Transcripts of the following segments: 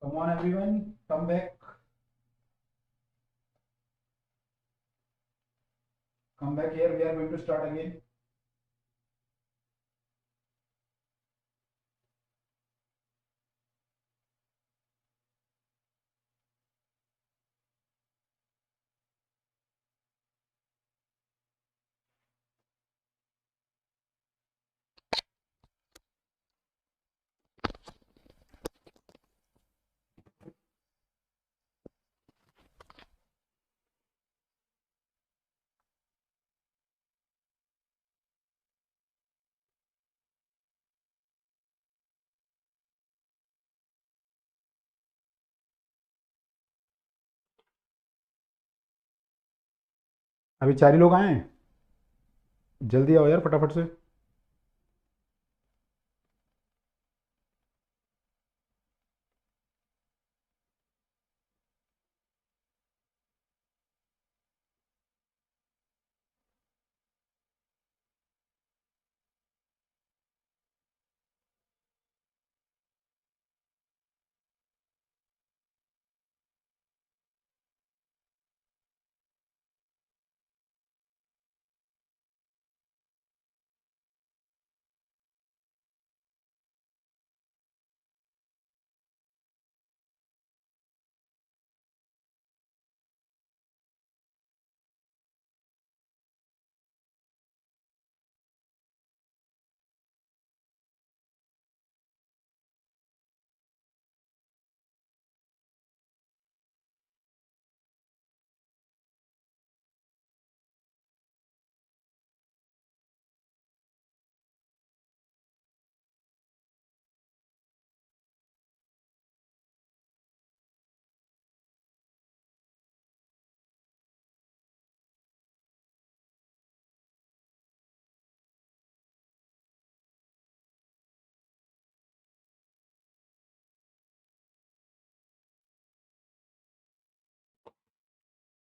Come on, everyone, come back. Come back here. We are going to start again. अभी 4 ही लोग आए हैं। जल्दी आओ यार, फटाफट से।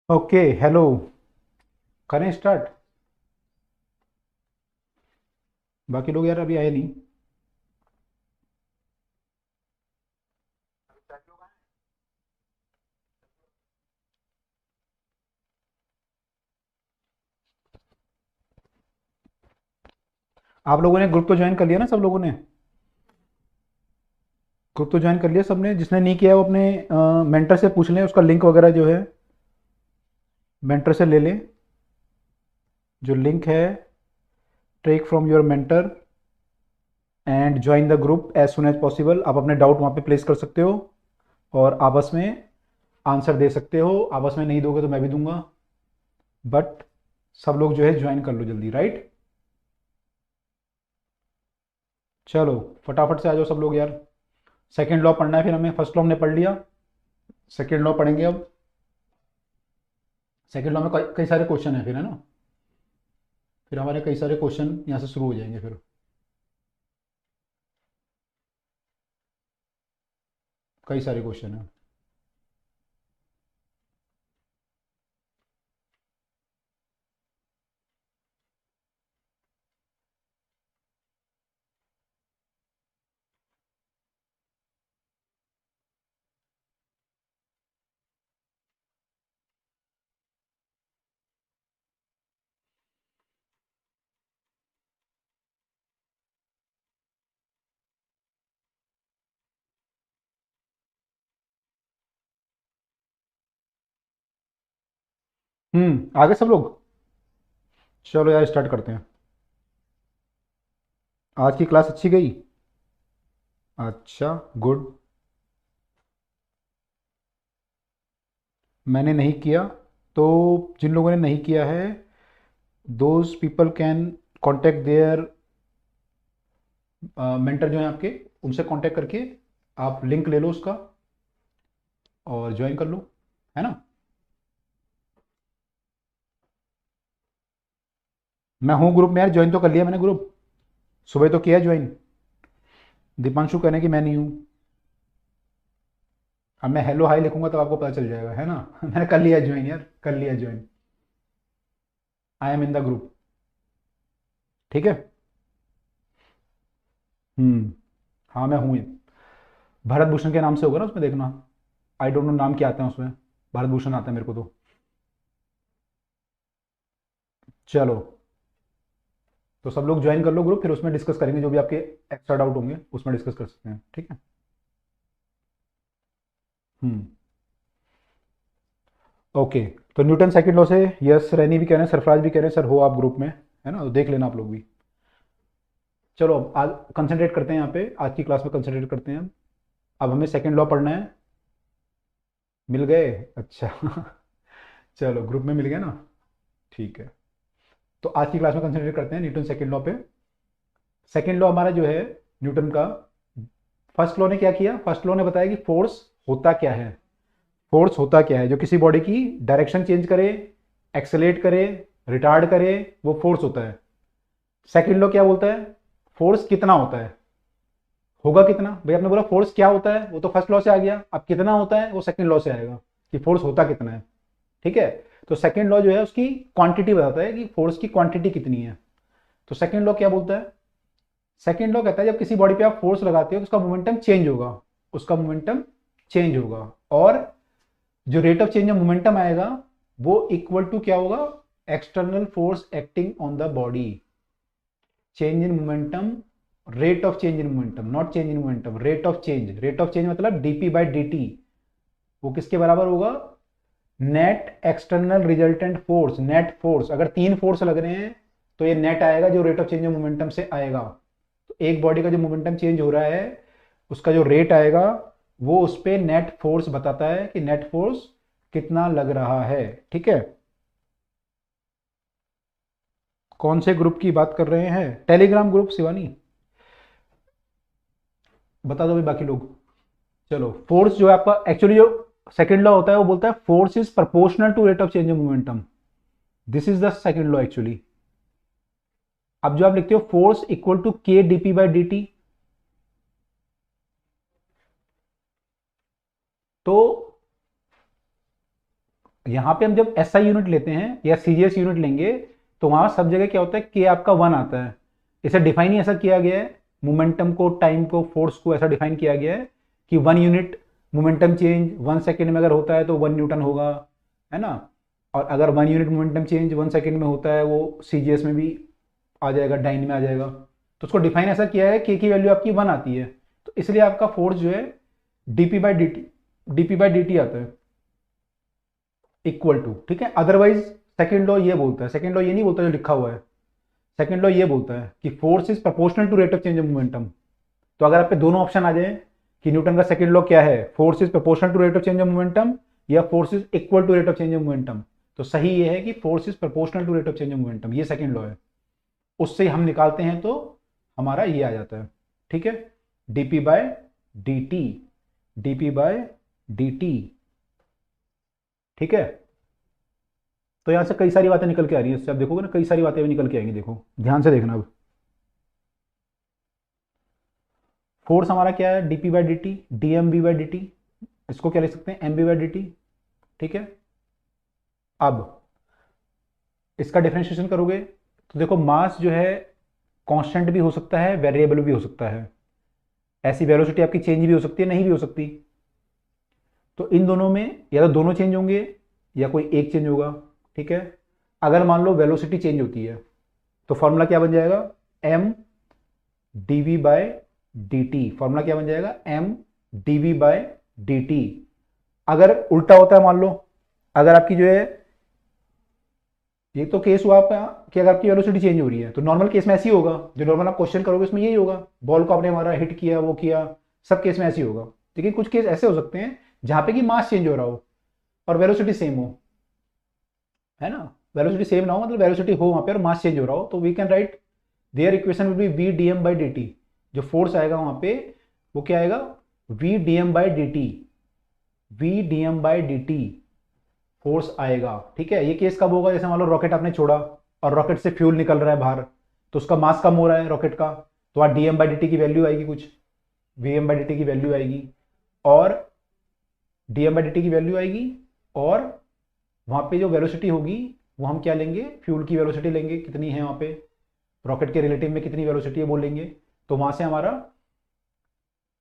Okay, hello. करें स्टार्ट। बाकी लोग यार अभी आए नहीं। आप लोगों ने ग्रुप तो ज्वाइन कर लिया ना, सब लोगों ने? ग्रुप तो ज्वाइन कर लिया सबने? जिसने नहीं किया वो अपने मेंटर से पूछ लें, उसका लिंक वगैरह जो है मेंटर से ले लें। जो लिंक है, take from your mentor and join the group as soon as possible. आप अपने डाउट वहाँ पे प्लेस कर सकते हो और आपस में आंसर दे सकते हो। आपस में नहीं दोगे तो मैं भी दूंगा, बट सब लोग जो है ज्वाइन कर लो जल्दी, राइट? चलो फटाफट से आ जाओ सब लोग यार। सेकंड लॉ पढ़ना है फिर हमें। फर्स्ट लॉ हमने पढ़ लिया, सेकंड लॉ पढ़ेंगे अब। सेकंड लॉ में कई कई सारे क्वेश्चन है फिर, है ना? फिर हमारे कई सारे क्वेश्चन यहाँ से शुरू हो जाएंगे फिर। कई सारे क्वेश्चन है। आगे सब लोग। चलो यार स्टार्ट करते हैं। आज की क्लास अच्छी गई? अच्छा, गुड। मैंने नहीं किया, तो जिन लोगों ने नहीं किया है, those people can contact their mentor जो है आपके, उनसे कांटेक्ट करके आप लिंक ले लो उसका और ज्वाइन कर लो, है ना? मैं हूँ ग्रुप में यार, ज्वाइन तो कर लिया मैंने ग्रुप। सुबह तो किया ज्वाइन। दीपांशु कहने की मैं नहीं हूँ। अब मैं हेलो हाई लिखूंगा तो आपको पता चल जाएगा, है ना? मैंने कर लिया ज्वाइन यार, कर लिया join. I am in the group. ठीक है। हाँ मैं हूँ। भारत भूषण के नाम से होगा ना उसमें, देखना। आई डोंट नो नाम क्या आते हैं उसमें, भारत भूषण आता है मेरे को तो। चलो, तो सब लोग ज्वाइन कर लो ग्रुप, फिर उसमें डिस्कस करेंगे जो भी आपके एक्स्ट्रा डाउट होंगे, उसमें डिस्कस कर सकते हैं, ठीक है। हम्म। ओके, तो न्यूटन सेकंड लॉ से यस रैनी भी कह रहे हैं, सरफराज भी कह रहे हैं सर हो आप ग्रुप में, है ना, तो देख लेना आप लोग भी। चलो अब आज कंसंट्रेट करते हैं, यहाँ पे आज की क्लास में कंसंट्रेट करते हैं। अब हमें सेकंड लॉ पढ़ना है। मिल गए? अच्छा चलो ग्रुप में मिल गया ना, ठीक है। तो आज की क्लास में कंसंट्रेट करते हैं न्यूटन सेकंड लॉ पे। सेकंड लॉ हमारा जो है न्यूटन का, फर्स्ट लॉ ने क्या किया, फर्स्ट लॉ ने बताया कि फोर्स होता क्या है। फोर्स होता क्या है, जो किसी बॉडी की डायरेक्शन चेंज करे, एक्सेलेरेट करे, रिटार्ड करे, वो फोर्स होता है। सेकंड लॉ क्या बोलता है, फोर्स कितना होता है, होगा कितना। भाई आपने बोला फोर्स क्या होता है, वो तो फर्स्ट लॉ से आ गया, अब कितना होता है वो सेकंड लॉ से आएगा कि फोर्स होता कितना है, ठीक है। तो सेकंड लॉ जो है उसकी क्वांटिटी बताता है कि फोर्स की क्वांटिटी कितनी है। तो सेकंड लॉ क्या बोलता है, सेकंड लॉ कहता है जब किसी बॉडी पे आप फोर्स लगाते हो तो उसका मोमेंटम चेंज होगा, उसका मोमेंटम चेंज होगा, और जो rate of change of momentum आएगा वो इक्वल टू क्या होगा, external force acting on the body. Change in momentum, rate of change in momentum, not change in momentum, rate of change, rate of change मतलब DP by D T, वो किसके बराबर होगा, net external resultant force, net force. अगर तीन force लग रहे हैं तो ये नेट आएगा जो rate of change of momentum से आएगा। तो एक बॉडी का जो मोमेंटम चेंज हो रहा है उसका जो रेट आएगा वो उस पर नेट फोर्स बताता है कि नेट फोर्स कितना लग रहा है, ठीक है। कौन से ग्रुप की बात कर रहे हैं, टेलीग्राम ग्रुप शिवानी, बता दो भी बाकी लोग। चलो, फोर्स जो है आपका एक्चुअली जो सेकंड लॉ होता है वो बोलता है force is proportional to rate of change of momentum, this is the second law actually. अब जो आप लिखते हो force equal to k D P by D T, तो यहां पे हम जब एसआई यूनिट लेते हैं या सीजीएस यूनिट लेंगे तो वहां सब जगह क्या होता है, के आपका वन आता है। इसे डिफाइन ही ऐसा किया गया है, मोमेंटम को, टाइम को, फोर्स को ऐसा डिफाइन किया गया है कि 1 यूनिट मोमेंटम चेंज 1 सेकेंड में अगर होता है तो 1 न्यूटन होगा, है ना। और अगर 1 यूनिट मोमेंटम चेंज 1 सेकेंड में होता है वो सीजीएस में भी आ जाएगा, डाइन में आ जाएगा। तो उसको डिफाइन ऐसा किया है, के की वैल्यू आपकी 1 आती है, तो इसलिए आपका फोर्स जो है DP by D T, DP by D T आता है इक्वल टू, ठीक है। अदरवाइज सेकंड लॉ ये बोलता है, सेकंड लॉ ये नहीं बोलता जो लिखा हुआ है, सेकंड लॉ ये बोलता है कि force is proportional to rate of change of momentum. तो अगर आप पे दोनों ऑप्शन आ जाए कि न्यूटन का सेकंड लॉ क्या है, force is proportional to rate of change of momentum या force is equal to rate of change of momentum, तो सही ये है कि force is proportional to rate of change of momentum, ये सेकंड लॉ है। उससे हम निकालते हैं तो हमारा ये आ जाता है, ठीक है, D P by D T, D P by D T, ठीक है। तो यहां से कई सारी बातें निकल के आ रही है, इससे आप देखोगे ना कई सारी बातें भी निकल के आएंगी, देखो ध्यान से देखना। अब फोर्स हमारा क्या है, DP by D T, D M B by D T, इसको क्या लिख सकते हैं, M B by D T, ठीक है। अब इसका डिफरेंशिएशन करोगे तो देखो मास जो है कांस्टेंट भी हो सकता है, वेरिएबल भी हो सकता है, ऐसी वेलोसिटी आपकी चेंज भी हो सकती है, नहीं भी हो सकती। तो इन दोनों में या तो दोनों चेंज होंगे या कोई एक चेंज होगा, ठीक है। अगर मान लो वेलोसिटी चेंज होती है तो फॉर्मूला क्या बन जाएगा, M D V by D T, formula क्या बन जाएगा, M D V by D T. अगर उल्टा होता है, मान लो अगर आपकी जो है, ये तो केस हुआ आपका कि अगर आपकी वेलोसिटी चेंज हो रही है तो नॉर्मल केस में ऐसी होगा, जो नॉर्मल आप क्वेश्चन करोगे उसमें यही होगा, बॉल को आपने हमारा हिट किया, वो किया, सब केस में ऐसी होगा। लेकिन कुछ केस ऐसे हो सकते हैं जहां पे कि मास चेंज हो रहा हो और वेलोसिटी सेम हो, है ना, वेलोसिटी सेम ना हो मतलब वेलोसिटी हो वहां पे और मास चेंज हो रहा हो, तो we can write there equation will be V D M by D T. जो फोर्स आएगा वहां पे वो क्या आएगा, V D M by D T, V D M by D T force आएगा, ठीक है। ये केस कब होगा, जैसे मान लो रॉकेट आपने छोड़ा और रॉकेट से फ्यूल निकल रहा है बाहर, तो उसका मास कम हो रहा है रॉकेट का, तो वहां D M by D T की वैल्यू आएगी, कुछ V M by D T की वैल्यू आएगी, और D M by D T की वैल्यू आएगी, और वहां पे जो वेलोसिटी होगी वो हम क्या लेंगे, फ्यूल की वेलोसिटी लेंगे, कितनी है वहां पे रॉकेट के रिलेटिव में कितनी वेलोसिटी है वो लेंगे। तो वहां से हमारा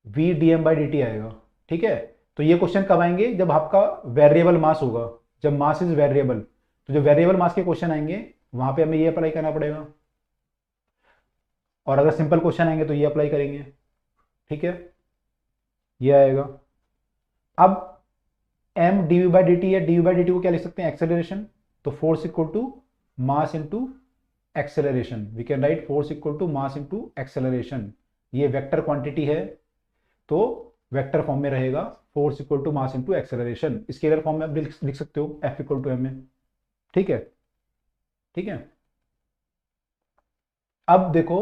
V D M by D T आएगा। ठीक है, तो ये क्वेश्चन कब आएंगे? जब आपका वेरिएबल मास होगा, जब मास इज वेरिएबल। तो जो वेरिएबल मास के क्वेश्चन आएंगे वहां पे हमें ये अप्लाई करना पड़ेगा, और अगर सिंपल क्वेश्चन आएंगे तो ये अप्लाई करेंगे। ठीक है, ये आएगा। अब m D v by D t है, d v by D t को क्या लिख सकते हैं? एक्सेलरेशन। तो force equal to mass into acceleration, we can write force equal to mass into acceleration. ये वेक्टर क्वांटिटी है तो वेक्टर फॉर्म में रहेगा, force equal to mass into acceleration. Scalar form में आप लिख सकते हो एफ इक्वल टू एम में। ठीक है, ठीक है। अब देखो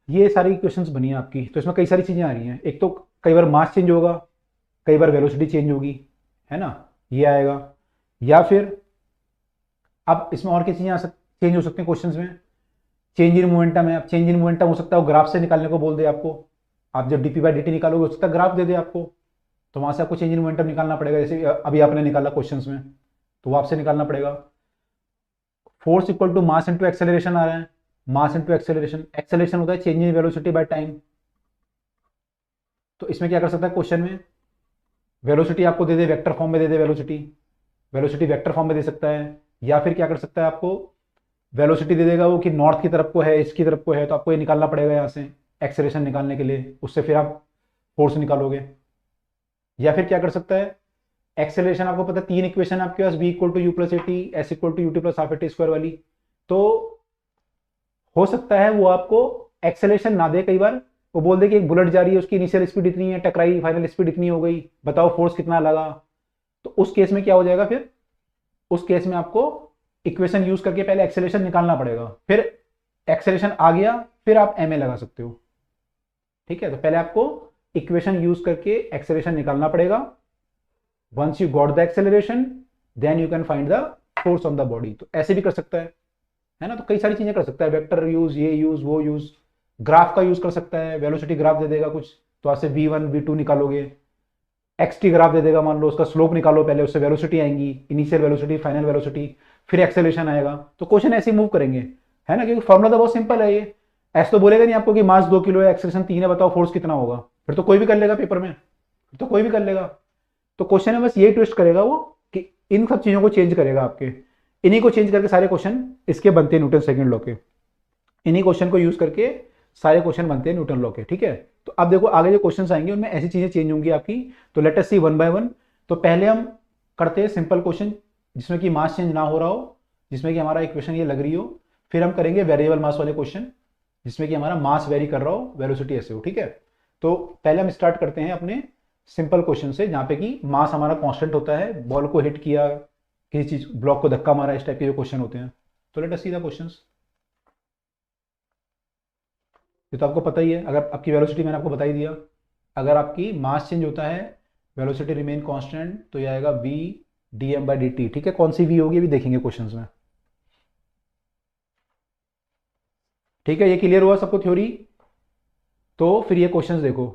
ये सारी क्वेश्चंस बनी है आपकी, तो इसमें कई सारी चीजें आ रही हैं। एक तो कई बार मास चेंज होगा, कई बार वेलोसिटी चेंज होगी, है ना, ये आएगा। या फिर अब इसमें और क्या चीजें चेंज हो सकती हैं क्वेश्चंस में? चेंज इन मोमेंटम है। अब चेंज इन मोमेंटम हो सकता है वो ग्राफ से निकालने को बोल दे आपको। आप जब डीपी बाई डी टी निकालोगे हो सकता है ग्राफ दे दे आपको, तो वहां से आपको चेंज इन मोमेंटम निकालना पड़ेगा। जैसे अभी आपने निकाला क्वेश्चंस में, तो वो आपसे निकालना पड़ेगा। Force equal to mass into acceleration आ रहा है, मास इंटू एक्सेलरेशन। एक्सेलरेशन होता है change in velocity by time. तो इसमें क्या कर सकता है क्वेश्चन में? वेलोसिटी आपको दे दे, वेक्टर फॉर्म में दे दे वेलोसिटी, वेलोसिटी वेक्टर फॉर्म में दे सकता है। या फिर क्या कर सकता है, आपको वेलोसिटी दे देगा वो कि नॉर्थ की तरफ को है, ईस्ट की तरफ को है, तो आपको ये निकालना पड़ेगा यहाँ से एक्सेलरेशन निकालने के लिए, उससे फिर आप फोर्स निकालोगे। या फिर क्या कर सकता है, एक्सेलरेशन आपको पता है तीन इक्वेशन आपके पास, v equal to u plus a t, s equal to u t plus half a t square वाली। तो हो सकता है वो आपको एक्सेलरेशन ना दे, कई बार वो बोल दे कि एक बुलेट जा रही है, उसकी इनिशियल स्पीड इतनी है, टकराई, फाइनल स्पीड इतनी हो गई, बताओ फोर्स कितना लगा। तो उस केस में क्या हो जाएगा फिर? उस केस में आपको इक्वेशन यूज करके पहले एक्सेलरेशन निकालना पड़ेगा, फिर एक्सेलरेशन आ गया फिर आप एम ए लगा सकते हो। ठीक है, तो पहले आपको इक्वेशन यूज करके एक्सेलरेशन निकालना पड़ेगा। Once you got the acceleration then you can find the force on the body. तो ऐसे भी कर सकता है ना। तो कई सारी चीजें कर सकता है, वेक्टर यूज, ये यूज, वो यूज, ग्राफ का यूज कर सकता है। वेलोसिटी ग्राफ दे देगा कुछ, तो आपसे v1 v2 निकालोगे। एक्स टी ग्राफ दे देगा, मान लो उसका स्लोप निकालो पहले, उससे वेलोसिटी आएंगी, इनिशियल वेलोसिटी, फाइनल वेलोसिटी, फिर एक्सेलरेशन आएगा। तो क्वेश्चन ऐसे मूव करेंगे, है ना, क्योंकि फॉर्मुला तो बहुत सिंपल है ये। ऐसे तो बोलेगा नहीं आपको कि मास 2 किलो है, एक्सेलरेशन 3 है, बताओ फोर्स कितना होगा। फिर तो कोई भी कर लेगा पेपर में, फिर तो कोई भी कर लेगा। तो क्वेश्चन में बस ये ट्विस्ट करेगा वो कि इन सब चीजों को चेंज करेगा आपके, इन्हीं को चेंज करके सारे क्वेश्चन इसके बनते हैं न्यूटन सेकंड लॉ के। इन्हीं क्वेश्चन को यूज करके सारे क्वेश्चन बनते हैं न्यूटन लॉ के। ठीक है, तो अब देखो आगे जो क्वेश्चंस आएंगे उनमें ऐसी चीजें चेंज होंगी आपकी। तो let us see one by one. तो पहले हम करते हैं सिंपल क्वेश्चन जिसमें कि मास चेंज ना हो रहा हो, जिसमें कि हमारा इक्वेशन ये लग रही हो। फिर हम करेंगे वेरिएबल मास वाले क्वेश्चन जिसमें कि हमारा मास वेरी कर रहा हो, वेलोसिटी ऐसे हो। ठीक है, तो पहले हम स्टार्ट करते हैं अपने सिंपल क्वेश्चन से, जहां पे कि मास हमारा कांस्टेंट होता है, बॉल को हिट किया, किसी चीज ब्लॉक को धक्का मारा, इस टाइप के जो क्वेश्चन होते हैं। तो let us see the questions. ये तो आपको पता ही है, अगर आपकी वेलोसिटी मैंने आपको बता ही दिया, अगर आपकी मास चेंज होता है, वेलोसिटी रिमेन कांस्टेंट, तो ये आएगा v D M by D T. ठीक है, कौन सी v होगी अभी देखेंगे क्वेश्चंस में। ठीक है, ये क्लियर हुआ सबको थ्योरी? तो फिर ये क्वेश्चंस देखो।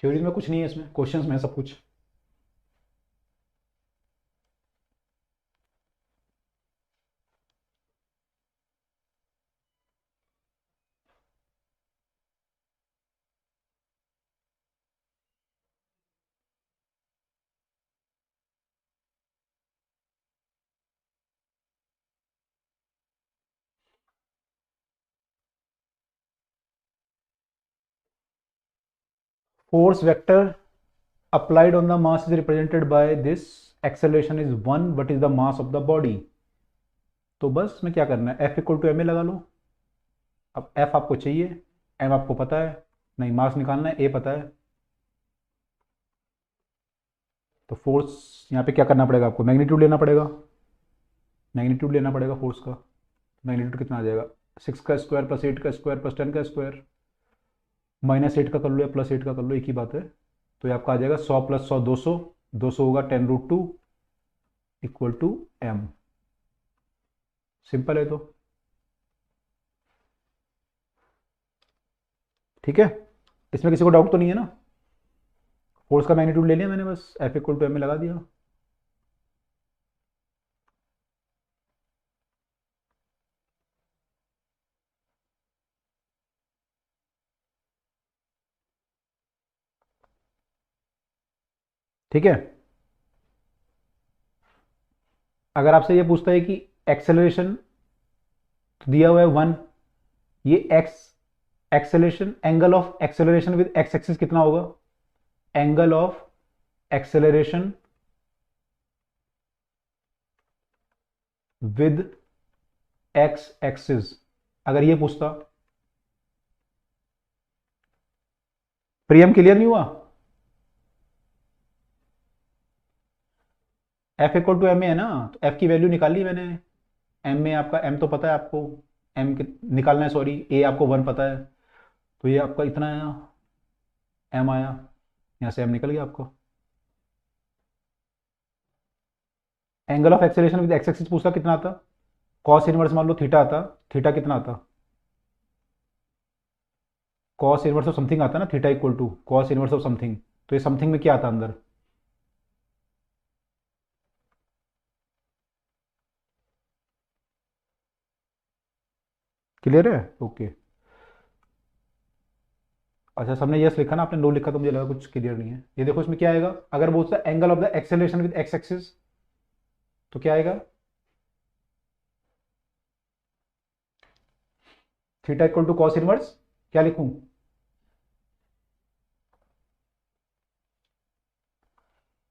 थ्योरी में कुछ नहीं है, इसमें क्वेश्चंस में है सब कुछ। Force vector applied on the mass is represented by this, acceleration is 1, what is the mass of the body। तो बस मैं क्या करना है, F equal to M A लगा लो। अब F आपको चाहिए, M आपको पता है नहीं, मास निकालना है, A पता है। तो फोर्स यहाँ पे क्या करना पड़ेगा आपको, मैग्नीट्यूड लेना पड़ेगा, मैग्नीट्यूड लेना पड़ेगा फोर्स का। मैग्नीट्यूड कितना आ जाएगा, 6 का स्क्वायर प्लस 8 का स्क्वायर प्लस 10 का स्क्वायर, -8 का कर लो या +8 का कर लो, एक ही बात है। तो ये आपका आ जाएगा 100 + 100 200, 200 होगा 10√2 इक्वल टू m। सिंपल है तो, ठीक है। इसमें किसी को डाउट तो नहीं है ना? फोर्स का मैग्नीट्यूड ले लिया मैंने, बस F इक्वल टू एम में लगा दिया। ठीक है। अगर आपसे ये पूछता है कि एक्सेलरेशन दिया हुआ है 1, ये X acceleration, angle of acceleration with X axis कितना होगा? Angle of acceleration with X axis, अगर ये पूछता। प्रियम क्लियर नहीं हुआ? F equal to M A है ना, तो एफ की वैल्यू निकाली मैंने। एम में आपका, एम तो पता है आपको, एम निकालना है, सॉरी, ए आपको 1 पता है, तो ये आपका इतना आया, एम आया, यहाँ से एम निकल गया आपको। Angle of acceleration with X axis पूछता कितना आता? कॉस इनवर्स मान लो थीटा आता, थीटा कितना आता? कॉस इनवर्स ऑफ समथिंग आता ना, theta equal to cos inverse of something, तो ये समथिंग में क्या आता अंदर? क्लियर है? ओके। अच्छा, सबने यस लिखा ना, आपने नो लिखा तो मुझे लगा कुछ क्लियर नहीं है। ये देखो इसमें क्या आएगा, अगर बोलता है angle of the acceleration with X axis, तो क्या आएगा? Theta equal to cos inverse, क्या लिखूं?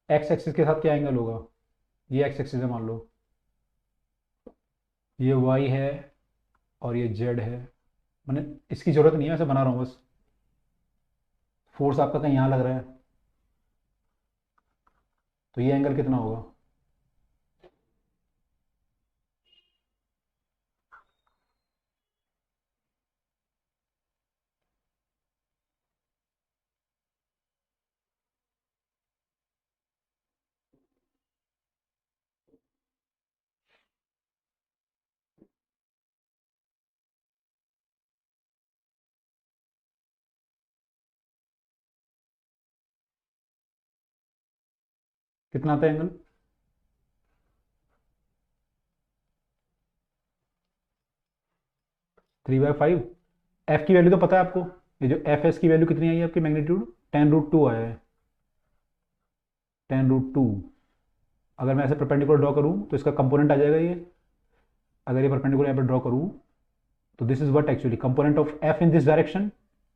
एक्स एक्सिस के साथ क्या एंगल होगा? ये एक्स एक्सिस है मान लो, ये वाई है और ये जेड है। मैंने इसकी जरूरत नहीं है, ऐसे बना रहा हूँ बस। फोर्स आपका कहीं यहाँ लग रहा है, तो ये एंगल कितना होगा? कितना आता है एंगल? 3/5। एफ की वैल्यू तो पता है आपको, ये जो एफ एस की वैल्यू कितनी आई है आपकी, मैग्नीट्यूड 10√2 आया है, 10√2। अगर मैं ऐसे परपेंडिकुलर ड्रॉ करूँ तो इसका कंपोनेंट आ जाएगा ये। अगर ये परपेंडिकुलर यहाँ पर ड्रॉ करूँ, तो this is what actually component of F in this direction,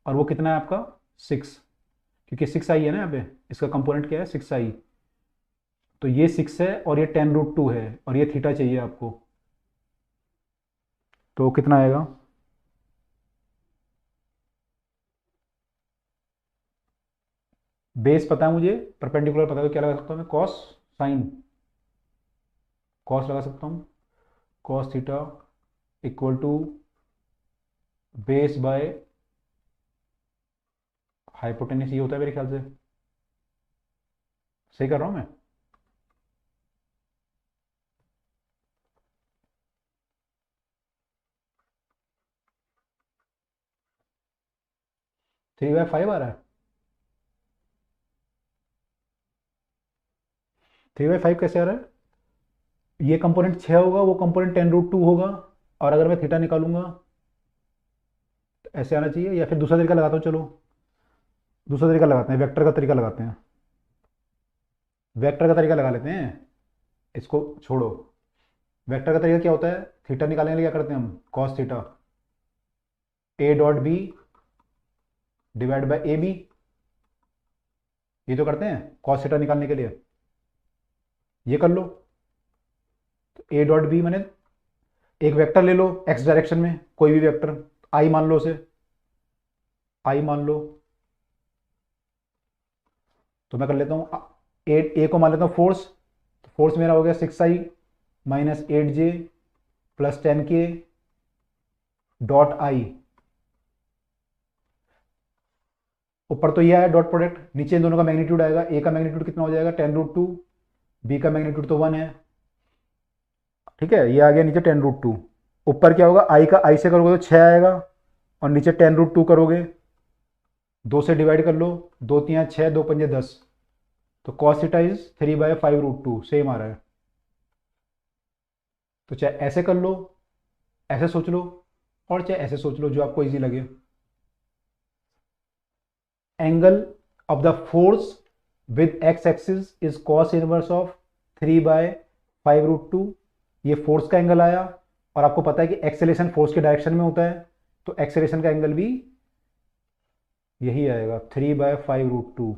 और वो कितना है आपका? 6, क्योंकि 6 आई है ना यहाँ पे, इसका कंपोनेंट क्या है? 6 आई। तो ये 6 है और ये 10√2 है, और ये थीटा चाहिए आपको, तो कितना आएगा? बेस पता है मुझे, परपेंडिकुलर पता है, तो क्या लगा सकता हूँ मैं? कॉस साइन, कॉस लगा सकता हूँ, cos theta equal to base by hypotenuse, ये होता है मेरे ख्याल से। सही कर रहा हूँ मैं? थ्री बाय फाइव आ रहा है। 3/5 कैसे आ रहा है? ये कंपोनेंट 6 होगा, वो कंपोनेंट 10√2 होगा, और अगर मैं थीटा निकालूंगा तो ऐसे आना चाहिए, या फिर दूसरा तरीका लगाता हूँ, चलो दूसरा तरीका लगाते हैं, वेक्टर का तरीका लगाते हैं। वेक्टर का तरीका लगा लेते हैं, इसको छोड़ो। वेक्टर का तरीका क्या होता है? थीटा निकालने के लिए क्या करते हैं हम? Cos theta A dot B divide by A B, ये तो करते हैं कॉस थीटा निकालने के लिए, ये कर लो। तो ए डॉट बी मैंने, एक वेक्टर ले लो एक्स डायरेक्शन में, कोई भी वेक्टर, आई मान लो उसे, आई मान लो, तो मैं कर लेता हूँ ए को मान लेता हूँ फोर्स, तो फोर्स मेरा हो गया 6i minus 8j plus 10k dot I. ऊपर तो ये आया डॉट प्रोडक्ट, नीचे इन दोनों का मैग्नीट्यूड आएगा, ए का मैग्नीट्यूड कितना हो जाएगा? 10√2, बी का मैग्नीट्यूड तो 1 है, ठीक है, ये आ गया नीचे 10√2। ऊपर क्या होगा? आई का आई से करोगे तो 6 आएगा, और नीचे 10√2 करोगे 2 से डिवाइड कर लो, 2 3 6, 2 5 10, तो कॉस थीटा इज 3/5√2, सेम आ रहा है। तो चाहे ऐसे कर लो, ऐसे सोच लो, और चाहे ऐसे सोच लो, जो आपको इजी लगे। Angle of the force with X axis is cos inverse of 3/5√2। ये फोर्स का एंगल आया, और आपको पता है कि एक्सेलेरेशन फोर्स के डायरेक्शन में होता है, तो एक्सेलेरेशन का एंगल भी यही आएगा, 3/5√2।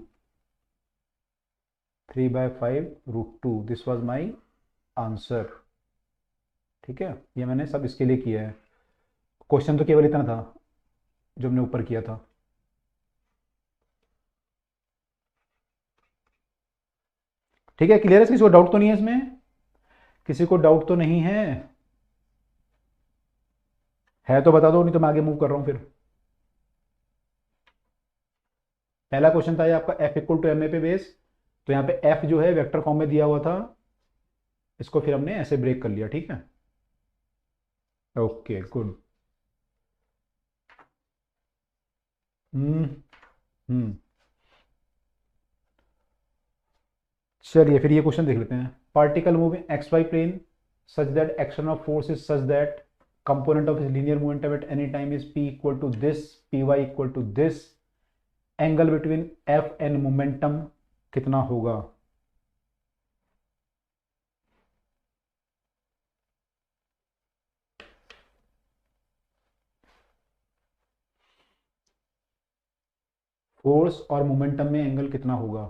3/5√2, दिस वॉज माई आंसर। ठीक है, ये मैंने सब इसके लिए किया है। क्वेश्चन तो केवल इतना था जो हमने ऊपर किया था। ठीक है, क्लियर है? किसी को डाउट तो नहीं है इसमें? किसी को डाउट तो नहीं है तो बता दो, नहीं तो मैं आगे मूव कर रहा हूं फिर। पहला क्वेश्चन था ये आपका, F equal to M A पे बेस। तो यहाँ पे एफ जो है वेक्टर फॉर्म में दिया हुआ था, इसको फिर हमने ऐसे ब्रेक कर लिया। ठीक है, ओके गुड। हम्म हम्म चलिए फिर ये क्वेश्चन देख लेते हैं। Particle move in X Y plane such that action of force is such that component of its linear momentum at any time is p equal to this, py equal to this, angle between F and momentum कितना होगा? Force और momentum में angle कितना होगा?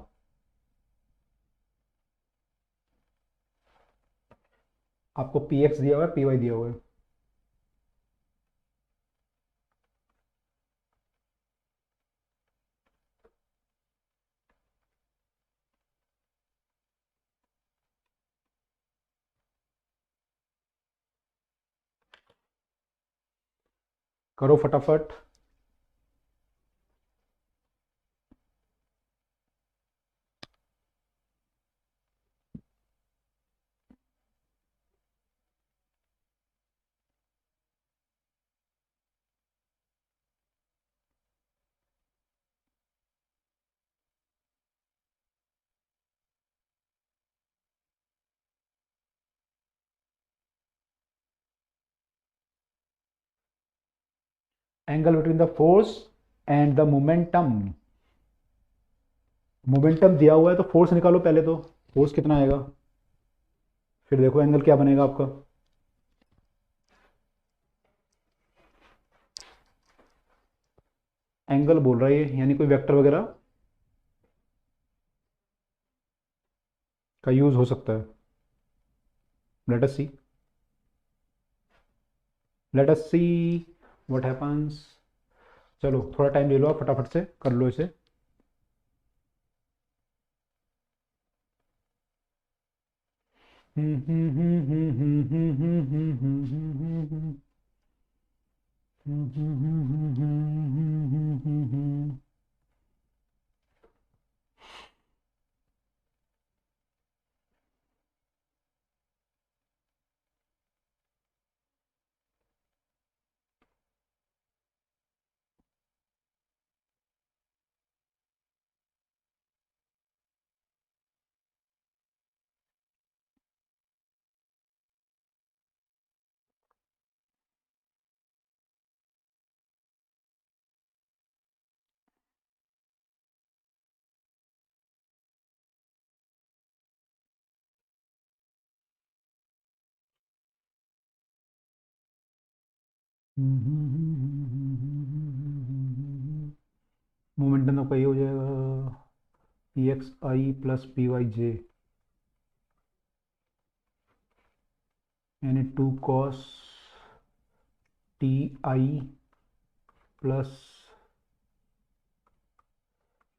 आपको P x दिया हुआ है, पी वाई दिया हुआ है। करो फटाफट। Angle between the force and the momentum. Momentum दिया हुआ है तो फोर्स निकालो पहले, तो फोर्स कितना आएगा, फिर देखो एंगल क्या बनेगा आपका। एंगल बोल रहा है ये, यानी कोई वेक्टर वगैरह का यूज हो सकता है। Let us see, let us see what happens. चलो थोड़ा टाइम ले लो, आप फटाफट से कर लो इसे। मोमेंटम आपका ये हो जाएगा, p x i plus p y j, यानी 2 cos t i plus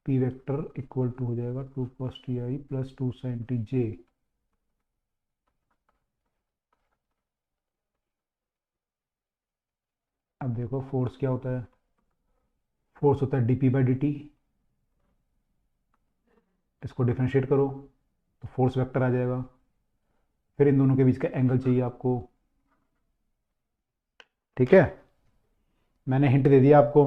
p vector equal to हो जाएगा 2 cos t i plus 2 sin t j. अब देखो फोर्स क्या होता है, फोर्स होता है डीपी बाई डी टी। इसको डिफ्रेंशिएट करो तो फोर्स वेक्टर आ जाएगा। फिर इन दोनों के बीच का एंगल चाहिए आपको। ठीक है, मैंने हिंट दे दिया आपको।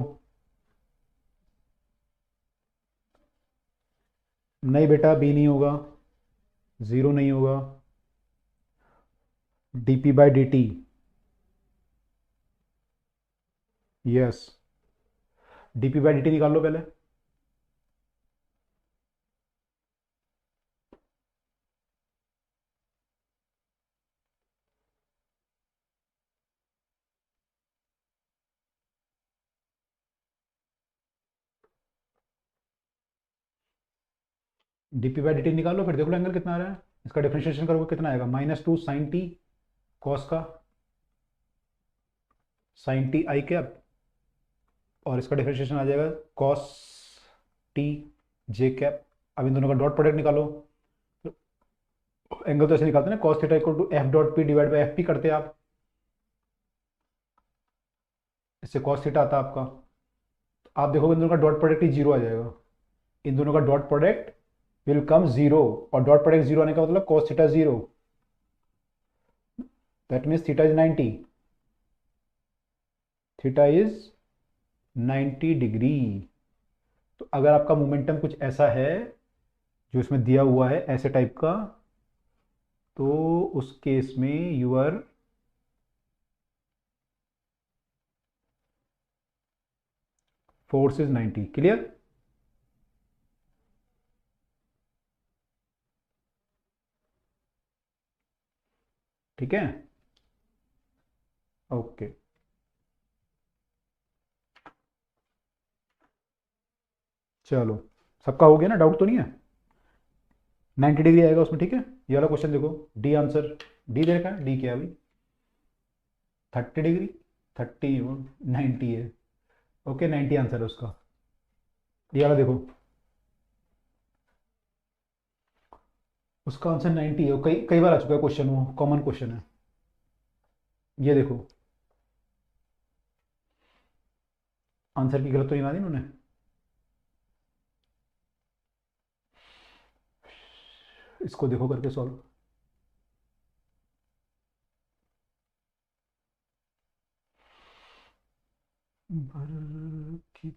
नहीं बेटा, बी नहीं होगा, ज़ीरो नहीं होगा, D P by D T. Yes, D P by D T निकाल लो पहले। D P by D T निकाल लो, फिर देख लो एंगल कितना आ रहा है। इसका डिफरेंशिएशन करोगे कितना आएगा, -2 साइन टी कॉस का, साइन टी आई कैप, और इसका डिफरेंशिएशन आ जाएगा कॉस टी जे कैप। अब इन दोनों का डॉट प्रोडक्ट निकालो। एंगल तो ऐसे निकालते हैं ना, cos theta equal to F dot P divide by F P करते हैं आप, इससे कॉस थीटा आता है आपका। तो आप देखोगे इन दोनों का डॉट प्रोडक्ट ही जीरो आ जाएगा, इन दोनों का dot product will come zero, और डॉट प्रोडक्ट जीरो आने का मतलब cos theta zero, that means theta is 90, theta is 90 degree. तो अगर आपका मोमेंटम कुछ ऐसा है जो इसमें दिया हुआ है ऐसे टाइप का, तो उस केस में यूर फोर्स इज 90। क्लियर? ठीक है, ओके। चलो, सबका हो गया ना, डाउट तो नहीं है? 90 डिग्री आएगा उसमें, ठीक है। ये वाला क्वेश्चन देखो, डी आंसर, डी दे रखा है, डी क्या है अभी, 30 डिग्री, 30 90 है, ओके, 90 आंसर है उसका। ये वाला देखो, उसका आंसर 90 है, कई कई बार आ चुका है क्वेश्चन, वो कॉमन क्वेश्चन है। ये देखो, आंसर की गलत तो नहीं बना दी उन्होंने। इसको देखो करके सॉल्व। भर की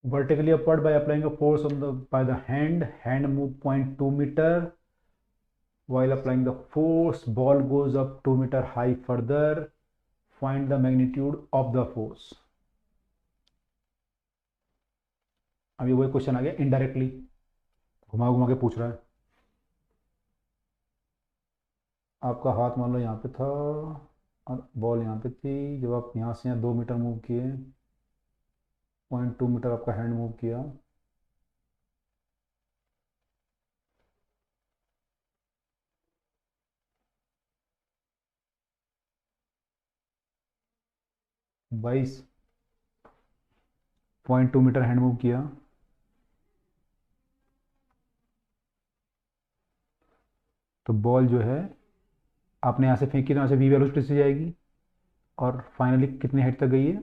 vertically upward by applying a force on the by the hand move 0.2 meter, while applying the force ball goes up 2 meter high further, find the magnitude of the force। अभी वही क्वेश्चन आ गया, indirectly घुमा घुमा के पूछ रहा है। आपका हाथ मान लो यहाँ पे था और बॉल यहाँ पे थी, जब आप यहाँ से यहाँ 2 मीटर मूव किए, 0.2 मीटर आपका हैंड मूव किया, बाईस 0.2 मीटर हैंड मूव किया, तो बॉल जो है आपने यहाँ से फेंकी, तो यहाँ से वी वेलोसिटी से जाएगी, और फाइनली कितने हाइट तक गई है,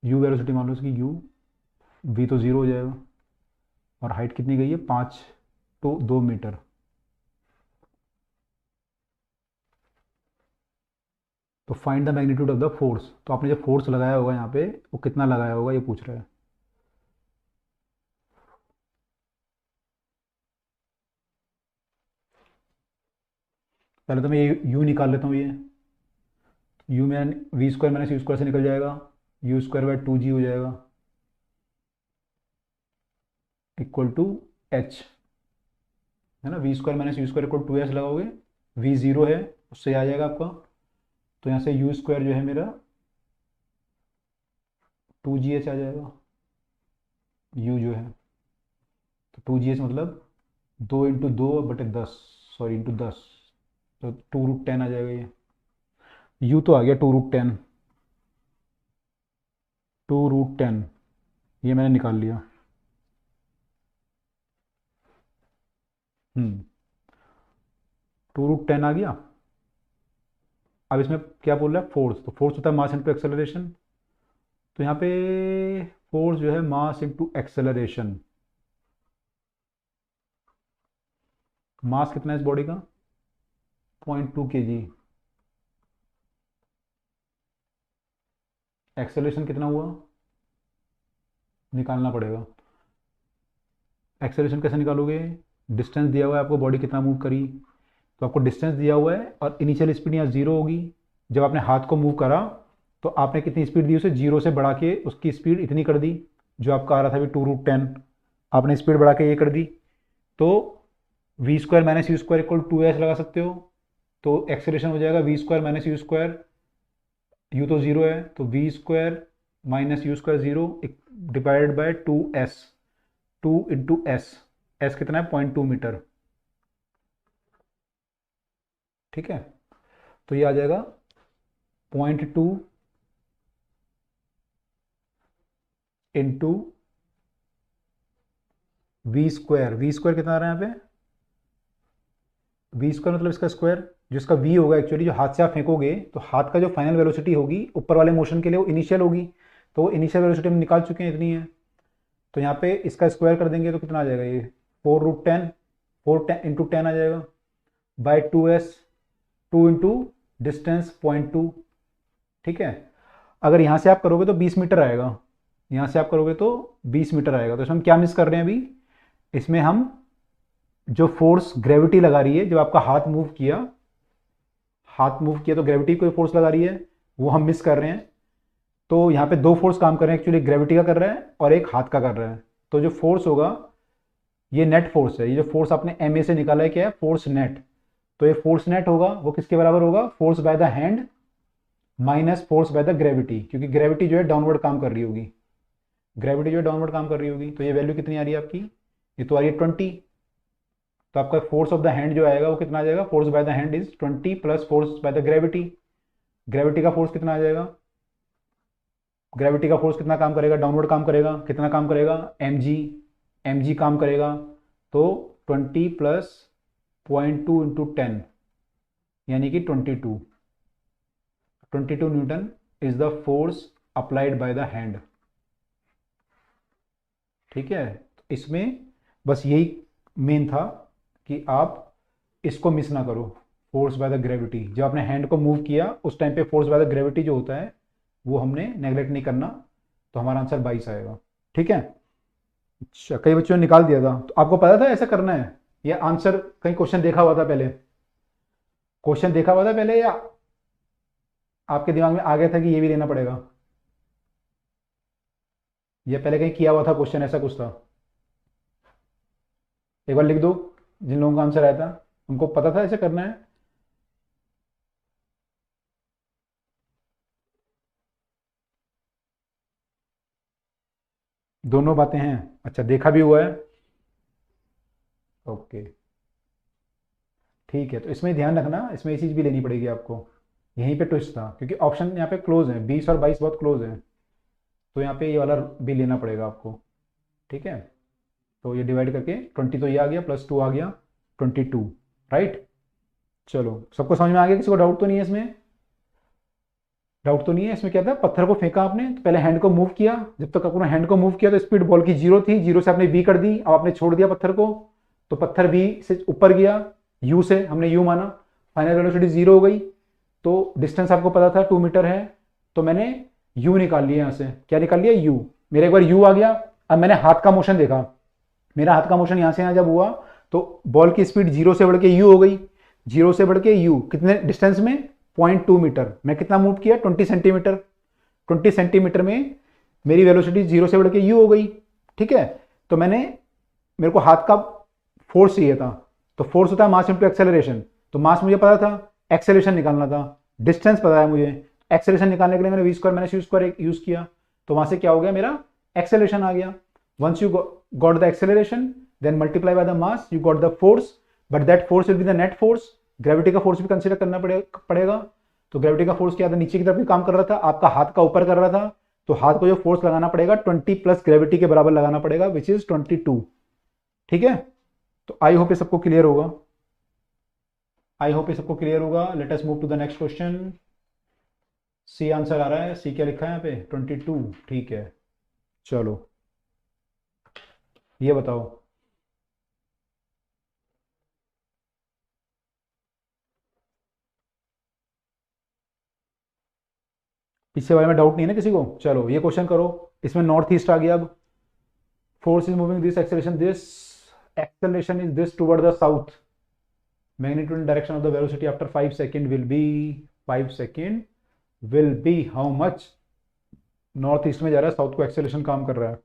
यू वेलोसिटी मान लो इसकी, यू, वी तो ज़ीरो हो जाएगा, और हाइट कितनी गई है, 5 तो 2 मीटर। तो find the magnitude of the force, तो आपने जो फोर्स लगाया होगा यहाँ पे वो कितना लगाया होगा, ये पूछ रहा है। पहले तो मैं ये यू निकाल लेता हूँ, ये यू में V square minus you square से निकल जाएगा, यू स्क्वायर बाय 2g हो जाएगा इक्वल टू एच, है ना। V square minus you square equal 2s लगाओगे, वी ज़ीरो है उससे आ जाएगा आपका, तो यहाँ से यू स्क्वायर जो है मेरा 2gh आ जाएगा, यू जो है तो 2gh मतलब 2 × 2 / 10, सॉरी × 10, तो 2√10 आ जाएगा ये, यू तो आ गया 2√10, 2√10 ये मैंने निकाल लिया। 2√10 आ गया। अब इसमें क्या बोल रहा है, फोर्स, तो फोर्स होता है मास इंटू एक्सेलरेशन, तो यहाँ पे फोर्स जो है मास इंटू एक्सेलरेशन, मास कितना है इस बॉडी का 0.2 kg, एक्सेलरेशन कितना हुआ निकालना पड़ेगा। एक्सेलरेशन कैसे निकालोगे, डिस्टेंस दिया हुआ है आपको, बॉडी कितना मूव करी, तो आपको डिस्टेंस दिया हुआ है और इनिशियल स्पीड यहाँ जीरो होगी, जब आपने हाथ को मूव करा तो आपने कितनी स्पीड दी उसे, जीरो से बढ़ा के उसकी स्पीड इतनी कर दी, जो आपका आ रहा था अभी 2√10, आपने स्पीड बढ़ा के ये कर दी, तो V square minus you square equal 2s लगा सकते हो, तो एक्सेलरेशन हो जाएगा V square minus you square, U तो जीरो है तो V square minus you square zero divided by 2s, 2 × s, s कितना है 0.2 मीटर, ठीक है। तो ये आ जाएगा 0.2 into V square, V square कितना आ रहा है यहाँ पे, वी स्क्वायर मतलब इसका स्क्वायर, जो इसका वी होगा एक्चुअली, जो हाथ से आप फेंकोगे तो हाथ का जो फाइनल वेलोसिटी होगी ऊपर वाले मोशन के लिए वो इनिशियल होगी, तो वो इनिशियल वेलोसिटी हम निकाल चुके हैं, इतनी है, तो यहाँ पे इसका स्क्वायर कर देंगे तो कितना आ जाएगा ये 4√10, 4 × 10 आ जाएगा बाय 2s, 2 इंटू डिस्टेंस 0.2, ठीक है। अगर यहाँ से आप करोगे तो 20 मीटर आएगा, यहाँ से आप करोगे तो 20 मीटर आएगा, तो इसमें हम क्या मिस कर रहे हैं अभी, इसमें हम जो फोर्स ग्रेविटी लगा रही है, जब आपका हाथ मूव किया, हाथ मूव किया तो ग्रेविटी कोई फोर्स लगा रही है, वो हम मिस कर रहे हैं, तो यहाँ पे दो फोर्स काम कर रहे हैं एक्चुअली, ग्रेविटी का कर रहा है और एक हाथ का कर रहा है, तो जो फोर्स होगा ये नेट फोर्स है, ये जो फोर्स आपने MA से निकाला है क्या है फोर्स नेट, तो ये फोर्स नेट होगा वो किसके बराबर होगा, force by the hand minus force by the gravity, क्योंकि ग्रेविटी जो है डाउनवर्ड काम कर रही होगी, ग्रेविटी जो है डाउनवर्ड काम कर रही होगी, तो ये वैल्यू कितनी आ रही है आपकी, ये तो आ रही है 20, तो आपका फोर्स ऑफ द हैंड जो आएगा वो कितना आ जाएगा, force by the hand is 20 plus force by the gravity, gravity का फोर्स कितना आ जाएगा, ग्रेविटी का फोर्स कितना काम करेगा, डाउनवर्ड काम करेगा, कितना काम करेगा mg काम करेगा, तो 20 प्लस 0.2 इंटू 10 यानी कि 22 Newton is the force applied by the hand, ठीक है। इसमें बस यही मेन था कि आप इसको मिस ना करो, फोर्स बाय द ग्रेविटी, जब आपने हैंड को मूव किया उस टाइम पे फोर्स बाय द ग्रेविटी जो होता है वो हमने नेग्लेक्ट नहीं करना, तो हमारा आंसर 22 आएगा, ठीक है। अच्छा, कई बच्चों ने निकाल दिया था, तो आपको पता था ऐसा करना है, या आंसर कहीं क्वेश्चन देखा हुआ था पहले, क्वेश्चन देखा हुआ था पहले, या आपके दिमाग में आ गया था कि ये भी लेना पड़ेगा, या पहले कहीं किया हुआ था क्वेश्चन, ऐसा कुछ था, एक बार लिख दो, जिन लोगों का आंसर आया था उनको पता था ऐसे करना है। दोनों बातें हैं, अच्छा देखा भी हुआ है, ओके ठीक है। तो इसमें ध्यान रखना, इसमें ये चीज़ भी लेनी पड़ेगी आपको, यहीं पे ट्विस्ट था, क्योंकि ऑप्शन यहाँ पे क्लोज है, 20 और 22 बहुत क्लोज है, तो यहाँ पे ये वाला भी लेना पड़ेगा आपको, ठीक है। तो ये डिवाइड करके 20 तो ये आ गया प्लस 2 आ गया 22, राइट। चलो सबको समझ में आ गया, किसी को डाउट तो नहीं है इसमें, डाउट तो नहीं है। इसमें क्या था, पत्थर को फेंका आपने तो पहले हैंड को मूव किया, जब तक अपना हैंड को मूव किया तो स्पीड बॉल की जीरो थी, जीरो से आपने वी कर दी, अब आपने छोड़ दिया पत्थर को, तो पत्थर वी से ऊपर गया, यू से हमने यू माना, फाइनल वेलोसिटी जीरो हो गई, तो डिस्टेंस आपको पता था 2 मीटर है, तो मैंने यू निकाल लिया, यहाँ से क्या निकाल लिया यू, मेरे एक बार यू आ गया, अब मैंने हाथ का मोशन देखा, मेरा हाथ का मोशन यहाँ से यहाँ जब हुआ तो बॉल की स्पीड जीरो से बढ़ के यू हो गई, जीरो से बढ़ के यू, कितने डिस्टेंस में, 0.2 मीटर। मैं कितना मूव किया, 20 सेंटीमीटर। 20 सेंटीमीटर में मेरी वेलोसिटी जीरो से बढ़ के यू हो गई। ठीक है, तो मेरे को हाथ का फोर्स चाहिए था, तो फोर्स होता है मास इंटू एक्सेलरेशन। तो मास मुझे पता था, एक्सेलरेशन निकालना था, डिस्टेंस पता है मुझे, एक्सेलरेशन निकालने के लिए मैंने V square minus you square use किया, तो वहां से क्या हो गया, मेरा एक्सेलरेशन आ गया। Once you got the acceleration, then multiply by the mass, you got the force, but that force will be the net force. Gravity का फोर्स भी कंसीडर करना पड़ेगा। तो ग्रेविटी का फोर्स क्या था, नीचे की तरफ भी काम कर रहा था, आपका हाथ का ऊपर कर रहा था, तो हाथ को जो फोर्स लगाना पड़ेगा 20 प्लस ग्रेविटी के बराबर लगाना पड़ेगा, विच इज 22। ठीक है, तो आई होप ये सबको क्लियर होगा। आई होप ये सबको क्लियर होगा। Let us move to the next question. C answer आ रहा है, सी क्या लिखा है यहाँ पे, 22। ठीक है, चलो ये बताओ। इससे बारे में डाउट नहीं है ना किसी को? चलो ये क्वेश्चन करो। इसमें नॉर्थ ईस्ट आ गया। अब force is moving this acceleration is this toward the south, magnitude and direction of the velocity after 5 second will be 5 second will be how much? North east में जा रहा है, साउथ को acceleration काम कर रहा है।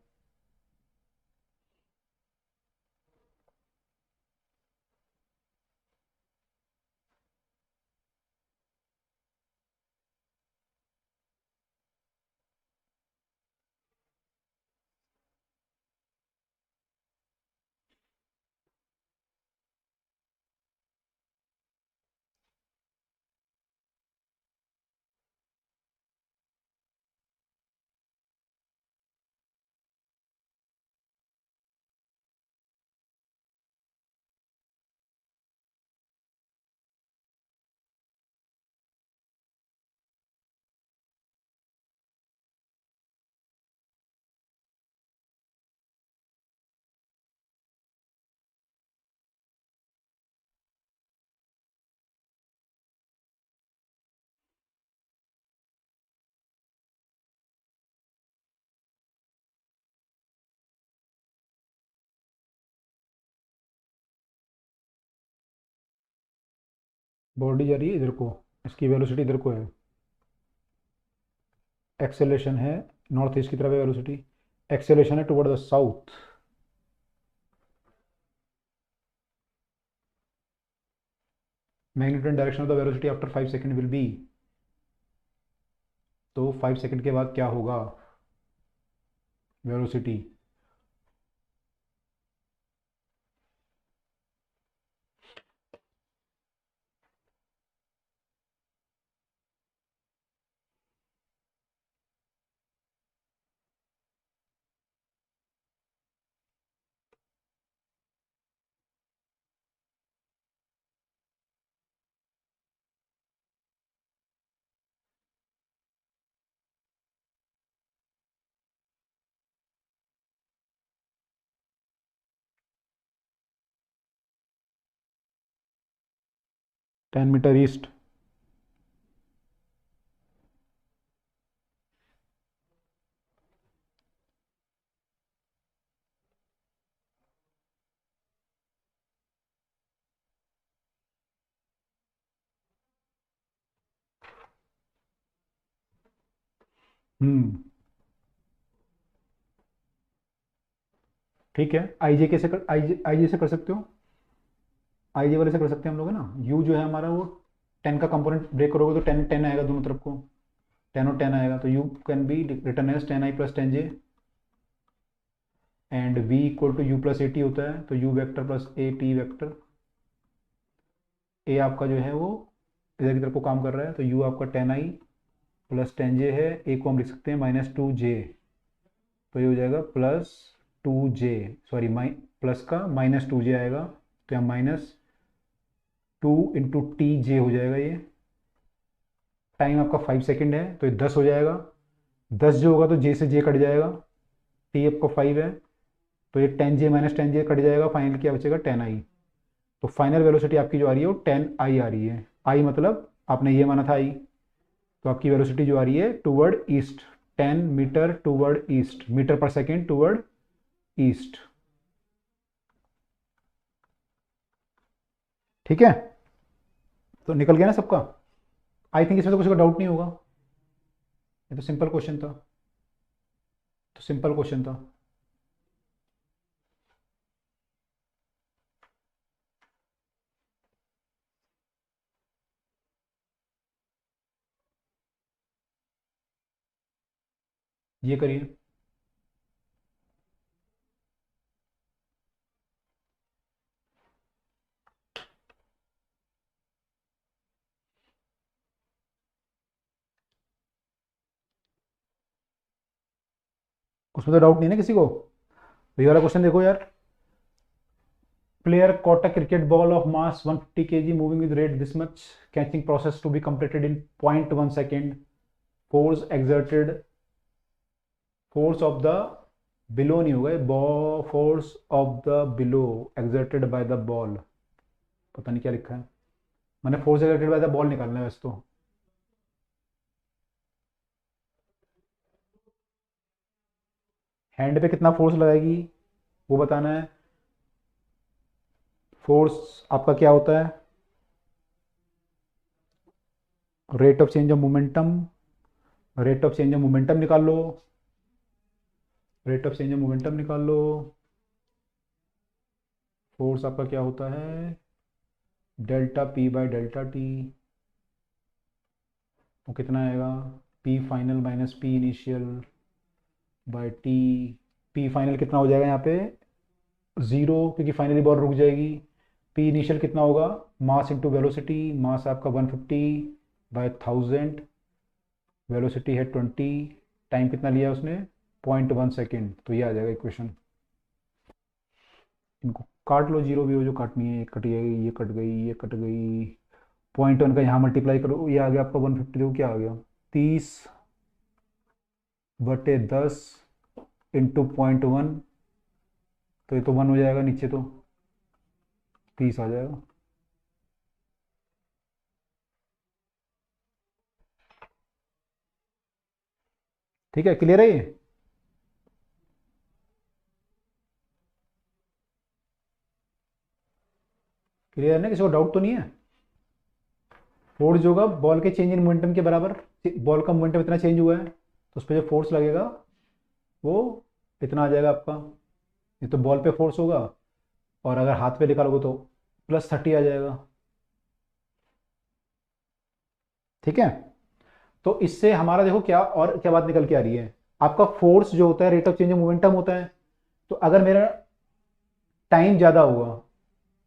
बॉडी जा रही है इधर को, इसकी वेलोसिटी इधर को है, एक्सेलरेशन है नॉर्थ ईस्ट की तरफ है, वेलोसिटी एक्सेलरेशन है toward the south. Magnitude and direction of the velocity after 5 second will be, तो 5 सेकंड के बाद क्या होगा वेलोसिटी? Ten metre east. हम्म, ठीक है। आईजे कैसे कर, आईजे से कर सकते हो, आईजे वाले से कर सकते हैं हम लोग, है ना। यू जो है हमारा वो 10 का कंपोनेंट ब्रेक करोगे तो 10 10 आएगा दोनों तरफ को, 10 और 10 आएगा, तो you can be return as 10i plus 10j, and v equal to u plus a t होता है, तो u vector plus a t vector. A आपका जो है वो इधर की तरफ को काम कर रहा है, तो यू आपका 10i प्लस 10j है, ए को हम लिख सकते हैं -2j, तो ये हो जाएगा +2j, सॉरी प्लस का -2j आएगा, तो यहाँ -2 × टी जे हो जाएगा ये। टाइम आपका 5 सेकंड है, तो ये 10 हो जाएगा, 10 जो होगा तो जे से जे कट जाएगा, टी आपका 5 है, तो ये 10j माइनस 10j कट जाएगा, फाइनल क्या बचेगा 10i। तो फाइनल वेलोसिटी आपकी जो आ रही है वो 10i आ रही है। आई मतलब आपने ये माना था आई, तो आपकी वेलोसिटी जो आ रही है toward east, 10 metre toward east, metre per second toward east. ठीक है, तो निकल गया ना सबका। आई थिंक इसमें तो कुछ का डाउट नहीं होगा, ये तो सिंपल क्वेश्चन था, तो सिंपल क्वेश्चन था। ये करिए। उसमें तो डाउट नहीं है ना किसी को। तो ये वाला क्वेश्चन देखो यार, player caught a cricket ball of mass 150 kg moving with rate this much, catching process to be completed in 0.1 second, force exerted, force of the below नहीं होगा, ball force of the below exerted by the ball, पता नहीं क्या लिखा है, मैंने force exerted by the ball निकालना है वैसे तो। हैंड पे कितना फोर्स लगाएगी वो बताना है। फोर्स आपका क्या होता है, rate of change of momentum, rate of change of momentum निकाल लो, rate of change of momentum निकाल लो। फोर्स आपका क्या होता है, delta p by delta t, वो कितना आएगा, p final minus p initial by t. P final कितना हो जाएगा यहाँ पे, ज़ीरो, क्योंकि फाइनली बॉल रुक जाएगी। पी इनिशियल कितना होगा, मास इंटू वेलोसिटी, मास आपका 150/1000, वेलोसिटी है 20, टाइम कितना लिया उसने 0.1 सेकेंड। तो ये आ जाएगा इक्वेशन। इनको काट लो, जीरो भी हो जो काटनी है, ये कट गई, ये कट गई, ये कट गई, 0.1 का यहाँ मल्टीप्लाई करो, ये आ गया आपका 150, देखो क्या आ गया, 30/10 इंटू 0.1, तो ये तो 1 हो जाएगा, नीचे तो 30 आ जाएगा। ठीक है, क्लियर है ये। क्लियर है ना, किसी को डाउट तो नहीं है। फोर्स जो होगा बॉल के चेंज इन मोमेंटम के बराबर, बॉल का मोमेंटम इतना चेंज हुआ है तो उस पर जो फोर्स लगेगा वो इतना आ जाएगा आपका। ये तो बॉल पे फोर्स होगा, और अगर हाथ पे निकालोगे तो +30 आ जाएगा। ठीक है, तो इससे हमारा देखो क्या और क्या बात निकल के आ रही है, आपका फोर्स जो होता है rate of change of momentum होता है। तो अगर मेरा टाइम ज़्यादा होगा,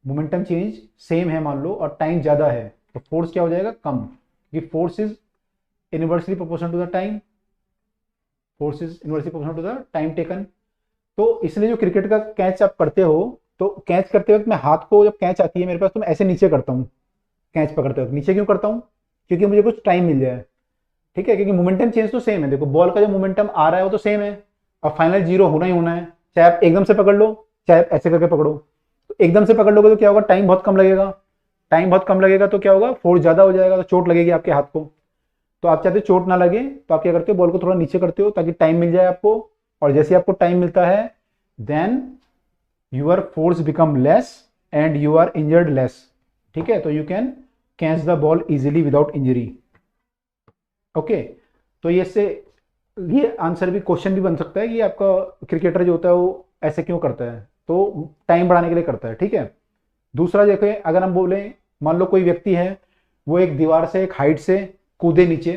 मोमेंटम चेंज सेम है मान लो और टाइम ज़्यादा है, तो फोर्स क्या हो जाएगा, कम, क्योंकि force is inversely proportional to the time, force is inversely proportional to the time taken. तो इसलिए जो क्रिकेट का कैच आप करते हो, तो कैच करते वक्त मैं हाथ को, जब कैच आती है मेरे पास तो मैं ऐसे नीचे करता हूँ, कैच पकड़ते वक्त नीचे क्यों करता हूँ, क्योंकि मुझे कुछ टाइम मिल जाए। ठीक है, क्योंकि मोमेंटम चेंज तो सेम है, देखो बॉल का जो मोमेंटम आ रहा है वो तो सेम है, और फाइनल जीरो होना ही होना है, चाहे आप एकदम से पकड़ लो चाहे आप ऐसे करके पकड़ो। तो एकदम से पकड़ लोगे तो क्या होगा, टाइम बहुत कम लगेगा, टाइम बहुत कम लगेगा तो क्या होगा, फोर्स ज्यादा हो जाएगा, तो चोट लगेगी आपके हाथ को। तो आप चाहते हो चोट ना लगे तो आप क्या करते हो, बॉल को थोड़ा नीचे करते हो ताकि टाइम मिल जाए आपको, और जैसे आपको टाइम मिलता है then your force become less and you are injured less. ठीक है, तो you can catch the ball easily without injury. Okay, तो ये आंसर भी, क्वेश्चन भी बन सकता है कि आपका क्रिकेटर जो होता है वो ऐसे क्यों करता है, तो टाइम बढ़ाने के लिए करता है। ठीक है, दूसरा देखें, अगर हम बोले मान लो कोई व्यक्ति है वो एक दीवार से, एक हाइट से कूदे नीचे,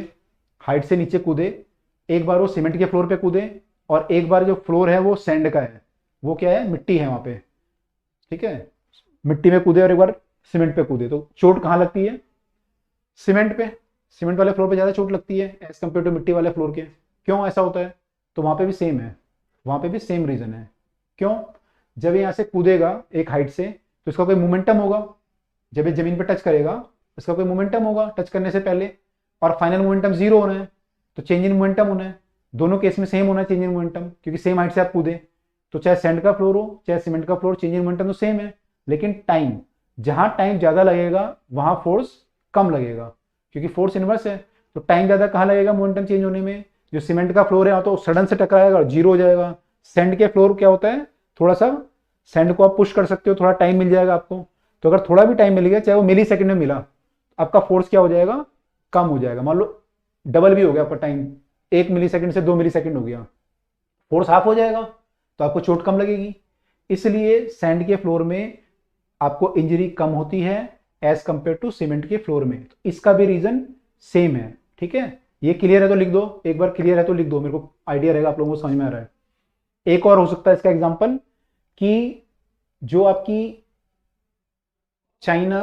हाइट से नीचे कूदे, एक बार वो सीमेंट के फ्लोर पे कूदे और एक बार जो फ्लोर है वो सैंड का है, वो क्या है, मिट्टी है वहां पे। ठीक है, मिट्टी में कूदे और एक बार सीमेंट पे कूदे, तो चोट कहाँ लगती है, सीमेंट पे, सीमेंट वाले फ्लोर पे ज़्यादा चोट लगती है एज कम्पेयर टू मिट्टी वाले फ्लोर के। क्यों ऐसा होता है, तो वहाँ पे भी सेम है, वहाँ पे भी सेम रीज़न है। क्यों, जब ये यहाँ से कूदेगा एक हाइट से तो इसका कोई मोमेंटम होगा, जब ये जमीन पर टच करेगा इसका कोई मोमेंटम होगा टच करने से पहले, और फाइनल मोमेंटम जीरो होना है, तो चेंज इन मोमेंटम होना है, दोनों केस में सेम होना है चेंज इन मोमेंटम, क्योंकि सेम हाइट से आप कूदे। तो चाहे सैंड का फ्लोर हो चाहे सीमेंट का फ्लोर, चेंज इन मोमेंटम तो सेम है, लेकिन टाइम, जहां टाइम ज्यादा लगेगा वहां फोर्स कम लगेगा, क्योंकि फोर्स इनवर्स है। तो टाइम ज्यादा कहाँ लगेगा मोमेंटम चेंज होने में, जो सीमेंट का फ्लोर है तो सडन से टकराएगा और जीरो हो जाएगा। सैंड के फ्लोर क्या होता है, थोड़ा सा सैंड को आप पुश कर सकते हो, थोड़ा टाइम मिल जाएगा आपको। तो अगर थोड़ा भी टाइम मिल गया, चाहे वो मिली सेकंड में मिला, आपका फोर्स क्या हो जाएगा, कम हो जाएगा। मान लो डबल भी हो गया आपका टाइम, 1 मिली सेकंड से 2 मिली सेकंड हो गया, फोर्स हाफ हो जाएगा, तो आपको चोट कम लगेगी। इसलिए सैंड के फ्लोर में आपको इंजरी कम होती है एज कंपेयर टू सीमेंट के फ्लोर में। तो इसका भी रीजन सेम है, ठीक है। ये क्लियर है तो लिख दो, एक बार क्लियर है तो लिख दो, मेरे को आइडिया रहेगा आप लोगों को समझ में आ रहा है। एक और हो सकता है इसका एग्जांपल कि जो आपकी चाइना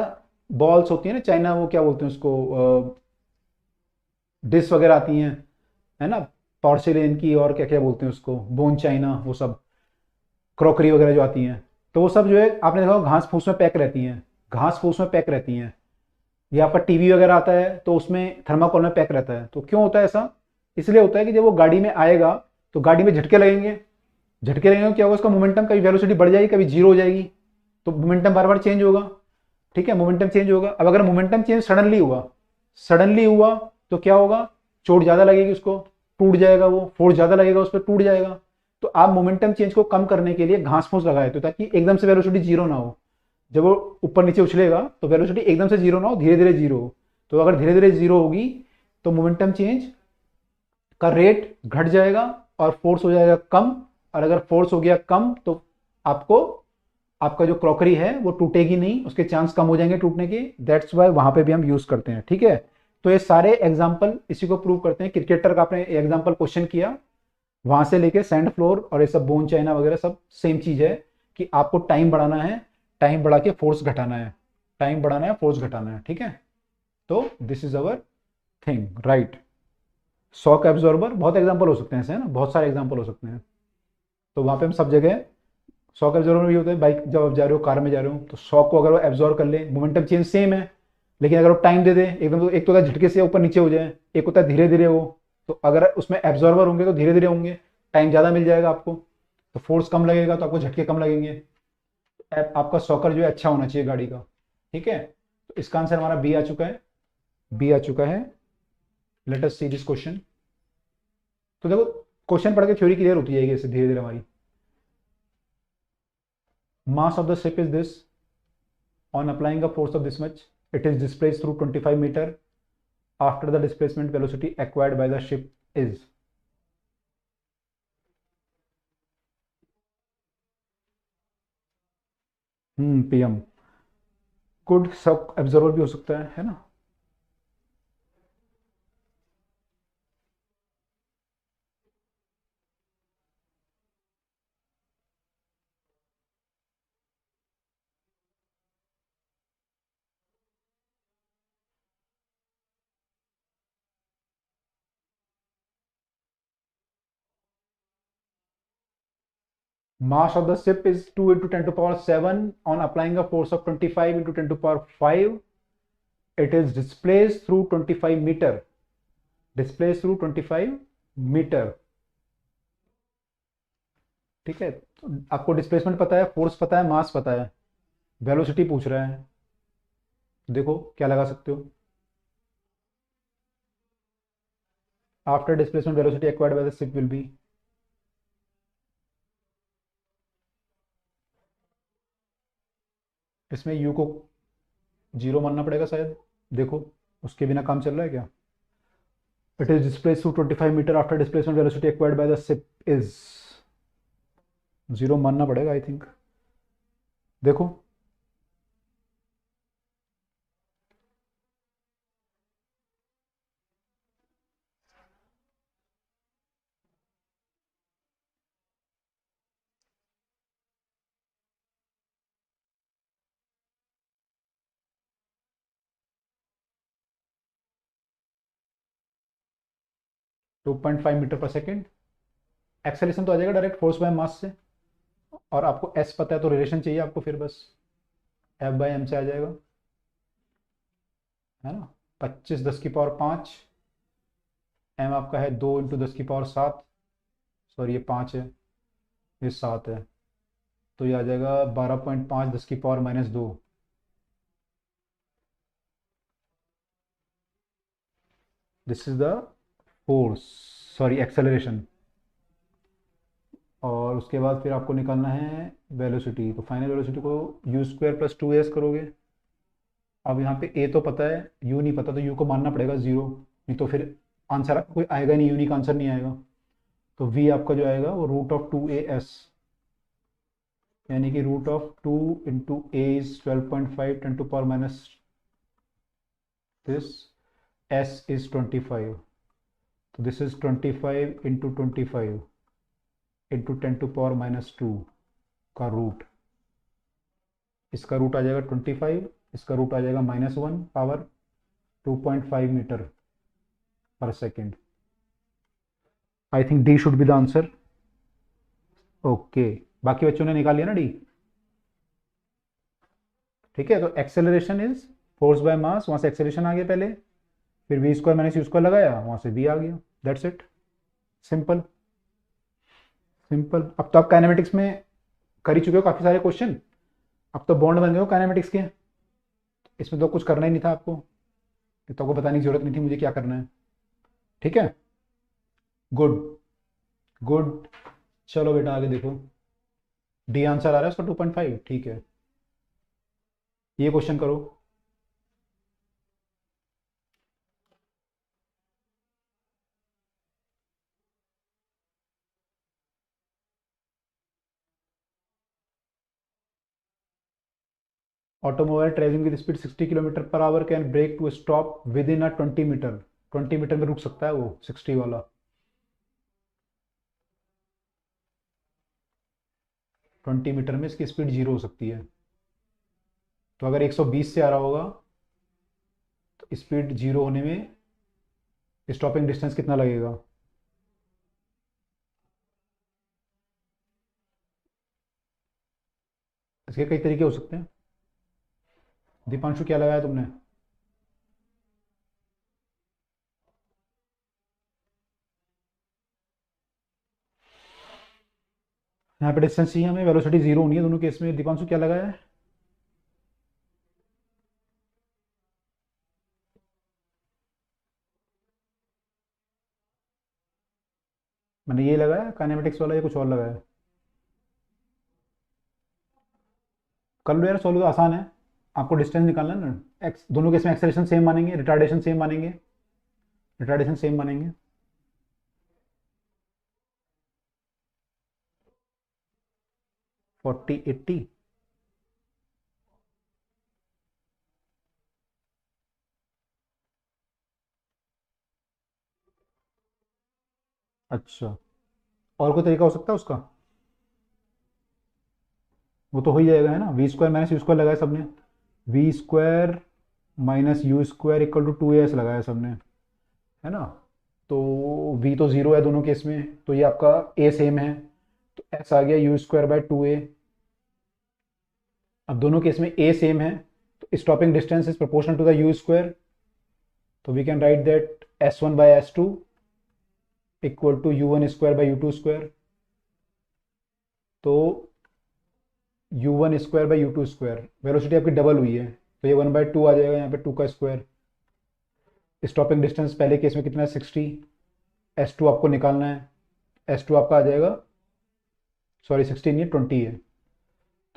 बॉल्स होती है ना, चाइना वो क्या बोलते हैं उसको, डिश वगैरह आती हैं, है ना, पोर्सिलेन की, और क्या क्या बोलते हैं उसको, बोन चाइना, वो सब क्रॉकरी वगैरह जो आती हैं, तो वो सब जो है आपने देखा घास फूस में पैक रहती हैं, घास फूस में पैक रहती हैं। या आपका टीवी वगैरह आता है तो उसमें थर्माकोल में पैक रहता है। तो क्यों होता है ऐसा, इसलिए होता है कि जब वो गाड़ी में आएगा तो गाड़ी में झटके लगेंगे, झटके लगेंगे तो क्या होगा, उसका मोमेंटम, कभी वेलोसिटी बढ़ जाएगी कभी जीरो हो जाएगी, तो मोमेंटम बार बार चेंज होगा, ठीक है, मोमेंटम चेंज होगा। अब अगर मोमेंटम चेंज सडनली हुआ, सडनली हुआ, तो क्या होगा, चोट ज्यादा लगेगी उसको, टूट जाएगा, वो फोर्स ज्यादा लगेगा उस पर, टूट जाएगा। तो आप मोमेंटम चेंज को कम करने के लिए घास फूस लगाए, तो ताकि एकदम से वेलोसिटी जीरो ना हो, जब वो ऊपर नीचे उछलेगा तो वेलोसिटी एकदम से जीरो ना हो, धीरे धीरे जीरो हो। तो अगर धीरे धीरे जीरो होगी तो मोमेंटम चेंज का रेट घट जाएगा और फोर्स हो जाएगा कम। और अगर फोर्स हो गया कम तो आपको, आपका जो क्रॉकरी है वो टूटेगी नहीं, उसके चांस कम हो जाएंगे टूटने के। दैट्स वाई वहां पे भी हम यूज करते हैं, ठीक है। तो ये सारे एग्जाम्पल इसी को प्रूव करते हैं। क्रिकेटर का आपने एग्जाम्पल क्वेश्चन किया, वहां से लेके सैंड फ्लोर और ये सब बोन चाइना वगैरह सब सेम चीज है, कि आपको टाइम बढ़ाना है, टाइम बढ़ा के फोर्स घटाना है, टाइम बढ़ाना है फोर्स घटाना है, ठीक है। तो this is our thing, right. Shock absorber, बहुत एग्जाम्पल हो सकते हैं ऐसे, है ना, बहुत सारे एग्जाम्पल हो सकते हैं। तो वहां पे हम सब जगह, शॉक एब्जॉर्बर भी होता है, बाइक जब आप जा रहे हो, कार में जा रहे हो, तो शॉक को अगर वो एब्जॉर्व कर ले, मोमेंटम चेंज सेम है, लेकिन अगर वो टाइम दे दे एकदम, तो एक तो होता है झटके से ऊपर नीचे हो जाए, एक होता है धीरे धीरे हो। तो अगर उसमें एब्जॉर्वर होंगे तो धीरे धीरे होंगे, टाइम ज़्यादा मिल जाएगा आपको, तो फोर्स कम लगेगा, तो आपको झटके कम लगेंगे। आपका सॉकर जो है अच्छा होना चाहिए गाड़ी का, ठीक है। तो इसका आंसर हमारा बी आ चुका है, बी आ चुका है। Let us see this question. तो देखो क्वेश्चन पढ़ के थ्योरी क्लियर होती जाएगी इससे धीरे धीरे हमारी। Mass of the ship is this, on applying a force of this much, it is displaced through 25 meter after the displacement velocity acquired by the ship is। PM, good, सब absorber भी हो सकता है ना। Mass of the ship is 2 into 10 to power 7 on applying a force of 25 into 10 to power 5, it is displaced through 25 meter, displaced through 25 metre, ठीक है। तो आपको डिस्प्लेसमेंट पता है, फोर्स पता है, मास पता है, वेलोसिटी पूछ रहा है, देखो क्या लगा सकते हो। After displacement velocity acquired by the ship will be, इसमें यू को जीरो मानना पड़ेगा शायद, देखो उसके बिना काम चल रहा है क्या। It is displace through 25 metre after displacement velocity acquired by the ship is, zero मानना पड़ेगा आई थिंक, देखो। To 2.5 metre per second, acceleration तो आ जाएगा डायरेक्ट फोर्स बाय मास से, और आपको एस पता है तो रिलेशन चाहिए आपको, फिर बस एफ बाई एम से आ जाएगा, है ना। 25 10 की पावर 5, एम आपका है 2 × 10 की पावर 7, सॉरी ये 5 है, ये 7 है, तो ये आ जाएगा 12.5 10 की power -2। This is the force, sorry acceleration. और उसके बाद फिर आपको निकालना है वेलोसिटी, तो फाइनल वेलोसिटी को u² + 2s करोगे, अब यहाँ पे ए तो पता है, यू नहीं पता, तो यू को मानना पड़ेगा ज़ीरो, नहीं तो फिर आंसर कोई आएगा नहीं, यूनिक आंसर नहीं आएगा। तो वी आपका जो आएगा वो रूट ऑफ 2as, यानी कि root of 2 into A is 12.5 10 to power minus this, S is 25, तो this is 25 into 25 into 10 to power minus 2 का रूट, इसका रूट आ जाएगा 25, इसका रूट आ जाएगा -1 power 2.5 metre per second. I think D should be the answer. Okay, बाकी बच्चों ने निकाल लिया ना डी? ठीक है, तो acceleration is force by mass, वहां से एक्सेलरेशन आ गया पहले, फिर V square minus you square लगाया, वहां से वी आ गया, दैट्स इट, सिंपल सिंपल। अब तो आप काइनेमेटिक्स में कर ही चुके हो काफी सारे क्वेश्चन, अब तो बॉन्ड बन गए हो काइनेमेटिक्स के, इसमें तो कुछ करना ही नहीं था आपको, ये तो आपको बताने की जरूरत नहीं थी मुझे क्या करना है। ठीक है, गुड गुड। चलो बेटा आगे देखो, डी आंसर आ रहा है उसका 2.5, ठीक है, ये क्वेश्चन करो। Automobile travelling with speed 60 kilometre per hour can brake to stop within a 20 metre, 20 metre में रुक सकता है वो 60 वाला, 20 मीटर में इसकी स्पीड जीरो हो सकती है। तो अगर 120 से आ रहा होगा तो स्पीड जीरो होने में स्टॉपिंग डिस्टेंस कितना लगेगा? इसके कई तरीके हो सकते हैं। दीपांशु क्या लगाया तुमने? यहाँ पे डिस्टेंस चाहिए हमें, वेलोसिटी जीरो होनी है दोनों केस में। दीपांशु क्या लगाया है? मैंने ये लगाया काइनेमेटिक्स वाला, या कुछ और लगाया? कर लो यार, सोल्व तो आसान है, आपको डिस्टेंस निकालना है ना। एक्स दोनों केस में एक्सेलरेशन सेम मानेंगे, रिटार्डेशन सेम मानेंगे, रिटार्डेशन सेम मानेंगे। 40 80, अच्छा, और कोई तरीका हो सकता है उसका? वो तो हो ही जाएगा है ना, V square minus you square लगाया सबने, V square minus you square equal to 2as लगाया सबने, है ना। तो v तो जीरो है दोनों केस में, तो ये आपका a सेम है, तो s आ गया यू स्क्वायर बाय 2a। अब दोनों केस में a सेम है, तो stopping distance is proportional to the u square, तो we can write that s1 by s2 equal to u1 square by u2 square. तो u1 square by u2 square, velocity आपकी double हुई है, तो ये 1/2 आ जाएगा, यहाँ पे 2 का स्क्वायर। स्टॉपिंग डिस्टेंस पहले केस में कितना है 60, s2 आपको निकालना है, s2 आपका आ जाएगा, सॉरी 16 नहीं 20 है,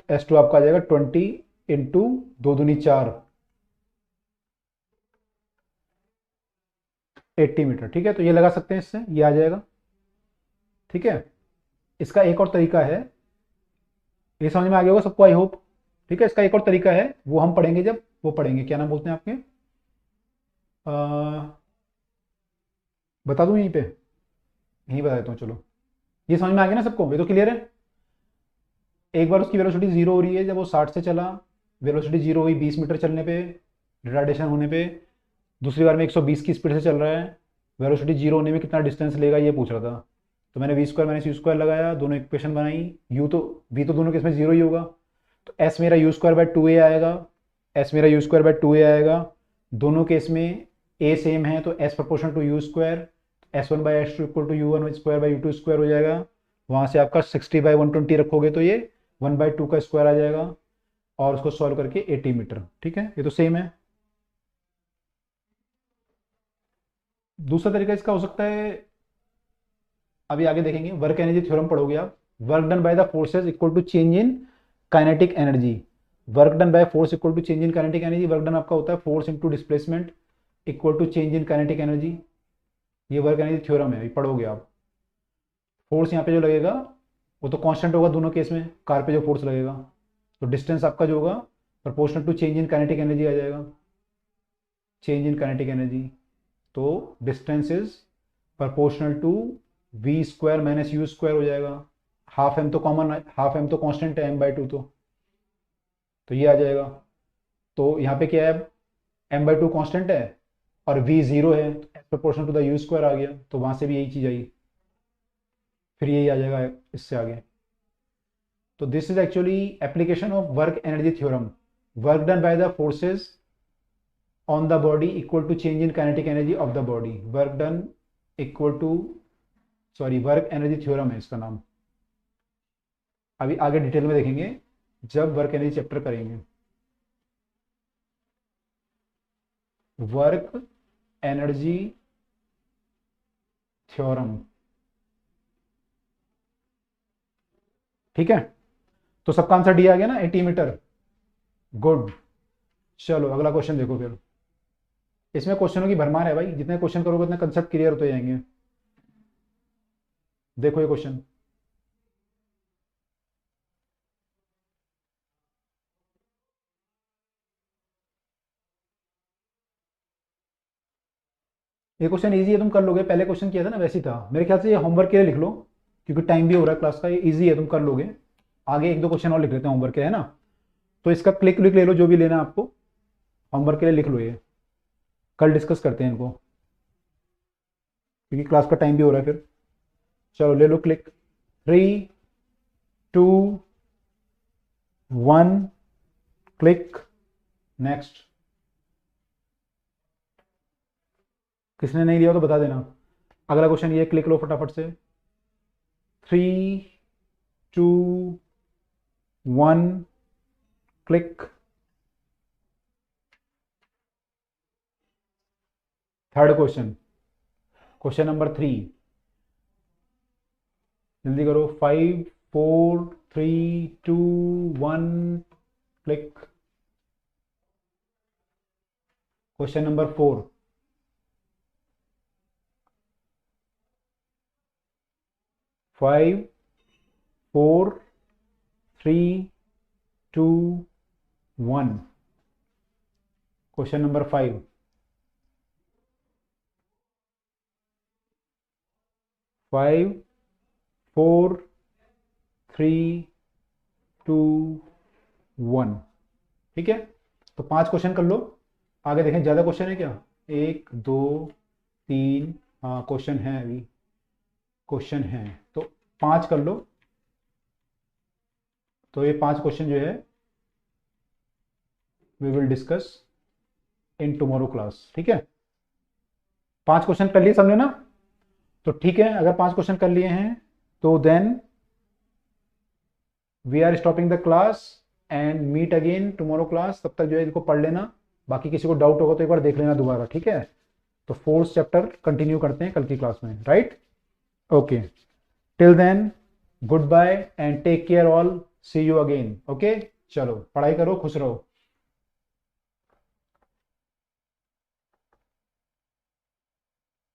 s2 आपका आ जाएगा 20 इंटू 2 दूनी 4, 80 मीटर। ठीक है, तो ये लगा सकते हैं, इससे ये आ जाएगा। ठीक है, इसका एक और तरीका है, ये समझ में आ गया होगा सबको आई होप। ठीक है, इसका एक और तरीका है, वो हम पढ़ेंगे जब वो पढ़ेंगे, क्या नाम बोलते हैं आपके, बता दूं यहीं पे, यहीं बता देता हूँ चलो। ये समझ में आ गया ना सबको, ये तो क्लियर है। एक बार उसकी वेलोसिटी जीरो हो रही है, जब वो 60 से चला, वेलोसिटी जीरो हुई 20 मीटर चलने पे, रिटार्डेशन होने पे। दूसरी बार में 120 की स्पीड से चल रहा है, वेलोसिटी जीरो होने में कितना डिस्टेंस लेगा ये पूछ रहा था। तो मैंने V square minus you square लगाया, दोनों इक्वेशन बनाई, यू तो वी तो दोनों केस में जीरो ही होगा, तो एस मेरा यू स्क्वायर बाय 2a आएगा, एस मेरा यू स्क्वायर बाय 2a आएगा। दोनों केस में a सेम है, तो S proportional to U square, s1 by s2 equal to u1 square by u2 square हो जाएगा। वहाँ से आपका 60 बाय 120 रखोगे तो ये 1/2 का स्क्वायर आ जाएगा, और उसको सॉल्व करके 80 मीटर। ठीक है, ये तो सेम है। दूसरा तरीका इसका हो सकता है, अभी आगे देखेंगे, वर्क एनर्जी थ्योरम पढ़ोगे आप, work done by the forces equal to change in kinetic energy. Work done by force equal to change in kinetic energy, work done आपका होता है force into displacement equal to change in kinetic energy. ये work energy theorem है, पढ़ोगे आप। Force यहाँ पे जो लगेगा वो तो कांस्टेंट होगा दोनों केस में, कार पे जो फोर्स लगेगा, तो डिस्टेंस आपका जो होगा proportional to change in kinetic energy आ जाएगा, चेंज इन काइनेटिक एनर्जी। तो distance is proportional to v square minus you square हो जाएगा। हाफ एम तो कॉमन, हाफ एम तो कांस्टेंट है, m/2 तो ये आ जाएगा। तो यहाँ पे क्या है, m/2 कांस्टेंट है और v 0 है, proportional to the u square आ गया, तो वहां से भी यही चीज आई, फिर यही आ जाएगा इससे आगे। तो this is actually application of work energy theorem. Work done by the forces on the body equal to change in kinetic energy of the body. Work done equal to, sorry, work energy theorem है इसका नाम। अभी आगे detail में देखेंगे जब work energy chapter करेंगे। Work energy theorem, ठीक है। तो सबका आंसर डी आ गया ना, 80 मीटर। गुड। चलो अगला क्वेश्चन देखो फिर। इसमें क्वेश्चनों की भरमार है भाई, जितने क्वेश्चन करोगे उतने कंसेप्ट क्लियर होते जाएंगे। देखो ये क्वेश्चन, ये क्वेश्चन इजी है, तुम कर लोगे। पहले क्वेश्चन किया था ना वैसे ही था मेरे ख्याल से। ये होमवर्क के लिए लिख लो क्योंकि टाइम भी हो रहा है क्लास का। ये इजी है, तुम कर लोगे। आगे एक दो क्वेश्चन और लिख लेते हैं होमवर्क के, है ना। तो इसका क्लिक क्लिक ले लो, जो भी लेना है आपको। होमवर्क के लिए लिख लो ये, कल डिस्कस करते हैं इनको क्योंकि क्लास का टाइम भी हो रहा है फिर। चलो ले लो क्लिक। 3 2 1 क्लिक। नेक्स्ट। किसने नहीं लिया हो तो बता देना। अगला क्वेश्चन ये, क्लिक लो फटाफट से। 3 2 1 click. Third question, question number 3, जल्दी करो। 5 4 3 2 1 click. Question number 4, 5 4 3 2 1। Question number 5, 5 4 3 2 1। ठीक है, तो 5 क्वेश्चन कर लो। आगे देखें, ज़्यादा क्वेश्चन है क्या? 1 2 3, हाँ क्वेश्चन है, अभी क्वेश्चन है, तो 5 कर लो। तो ये 5 क्वेश्चन जो है we will discuss in tomorrow class. ठीक है, 5 क्वेश्चन कर लिए सबने ना? तो ठीक है, अगर 5 क्वेश्चन कर लिए हैं तो then we are stopping the class and meet again tomorrow class. तब तक जो है इनको पढ़ लेना, बाकी किसी को डाउट होगा तो एक बार देख लेना दोबारा। ठीक है, तो 4th चैप्टर कंटिन्यू करते हैं कल की क्लास में, right? Okay, till then goodbye and take care all, see you again. Okay, चलो पढ़ाई करो, खुश रहो।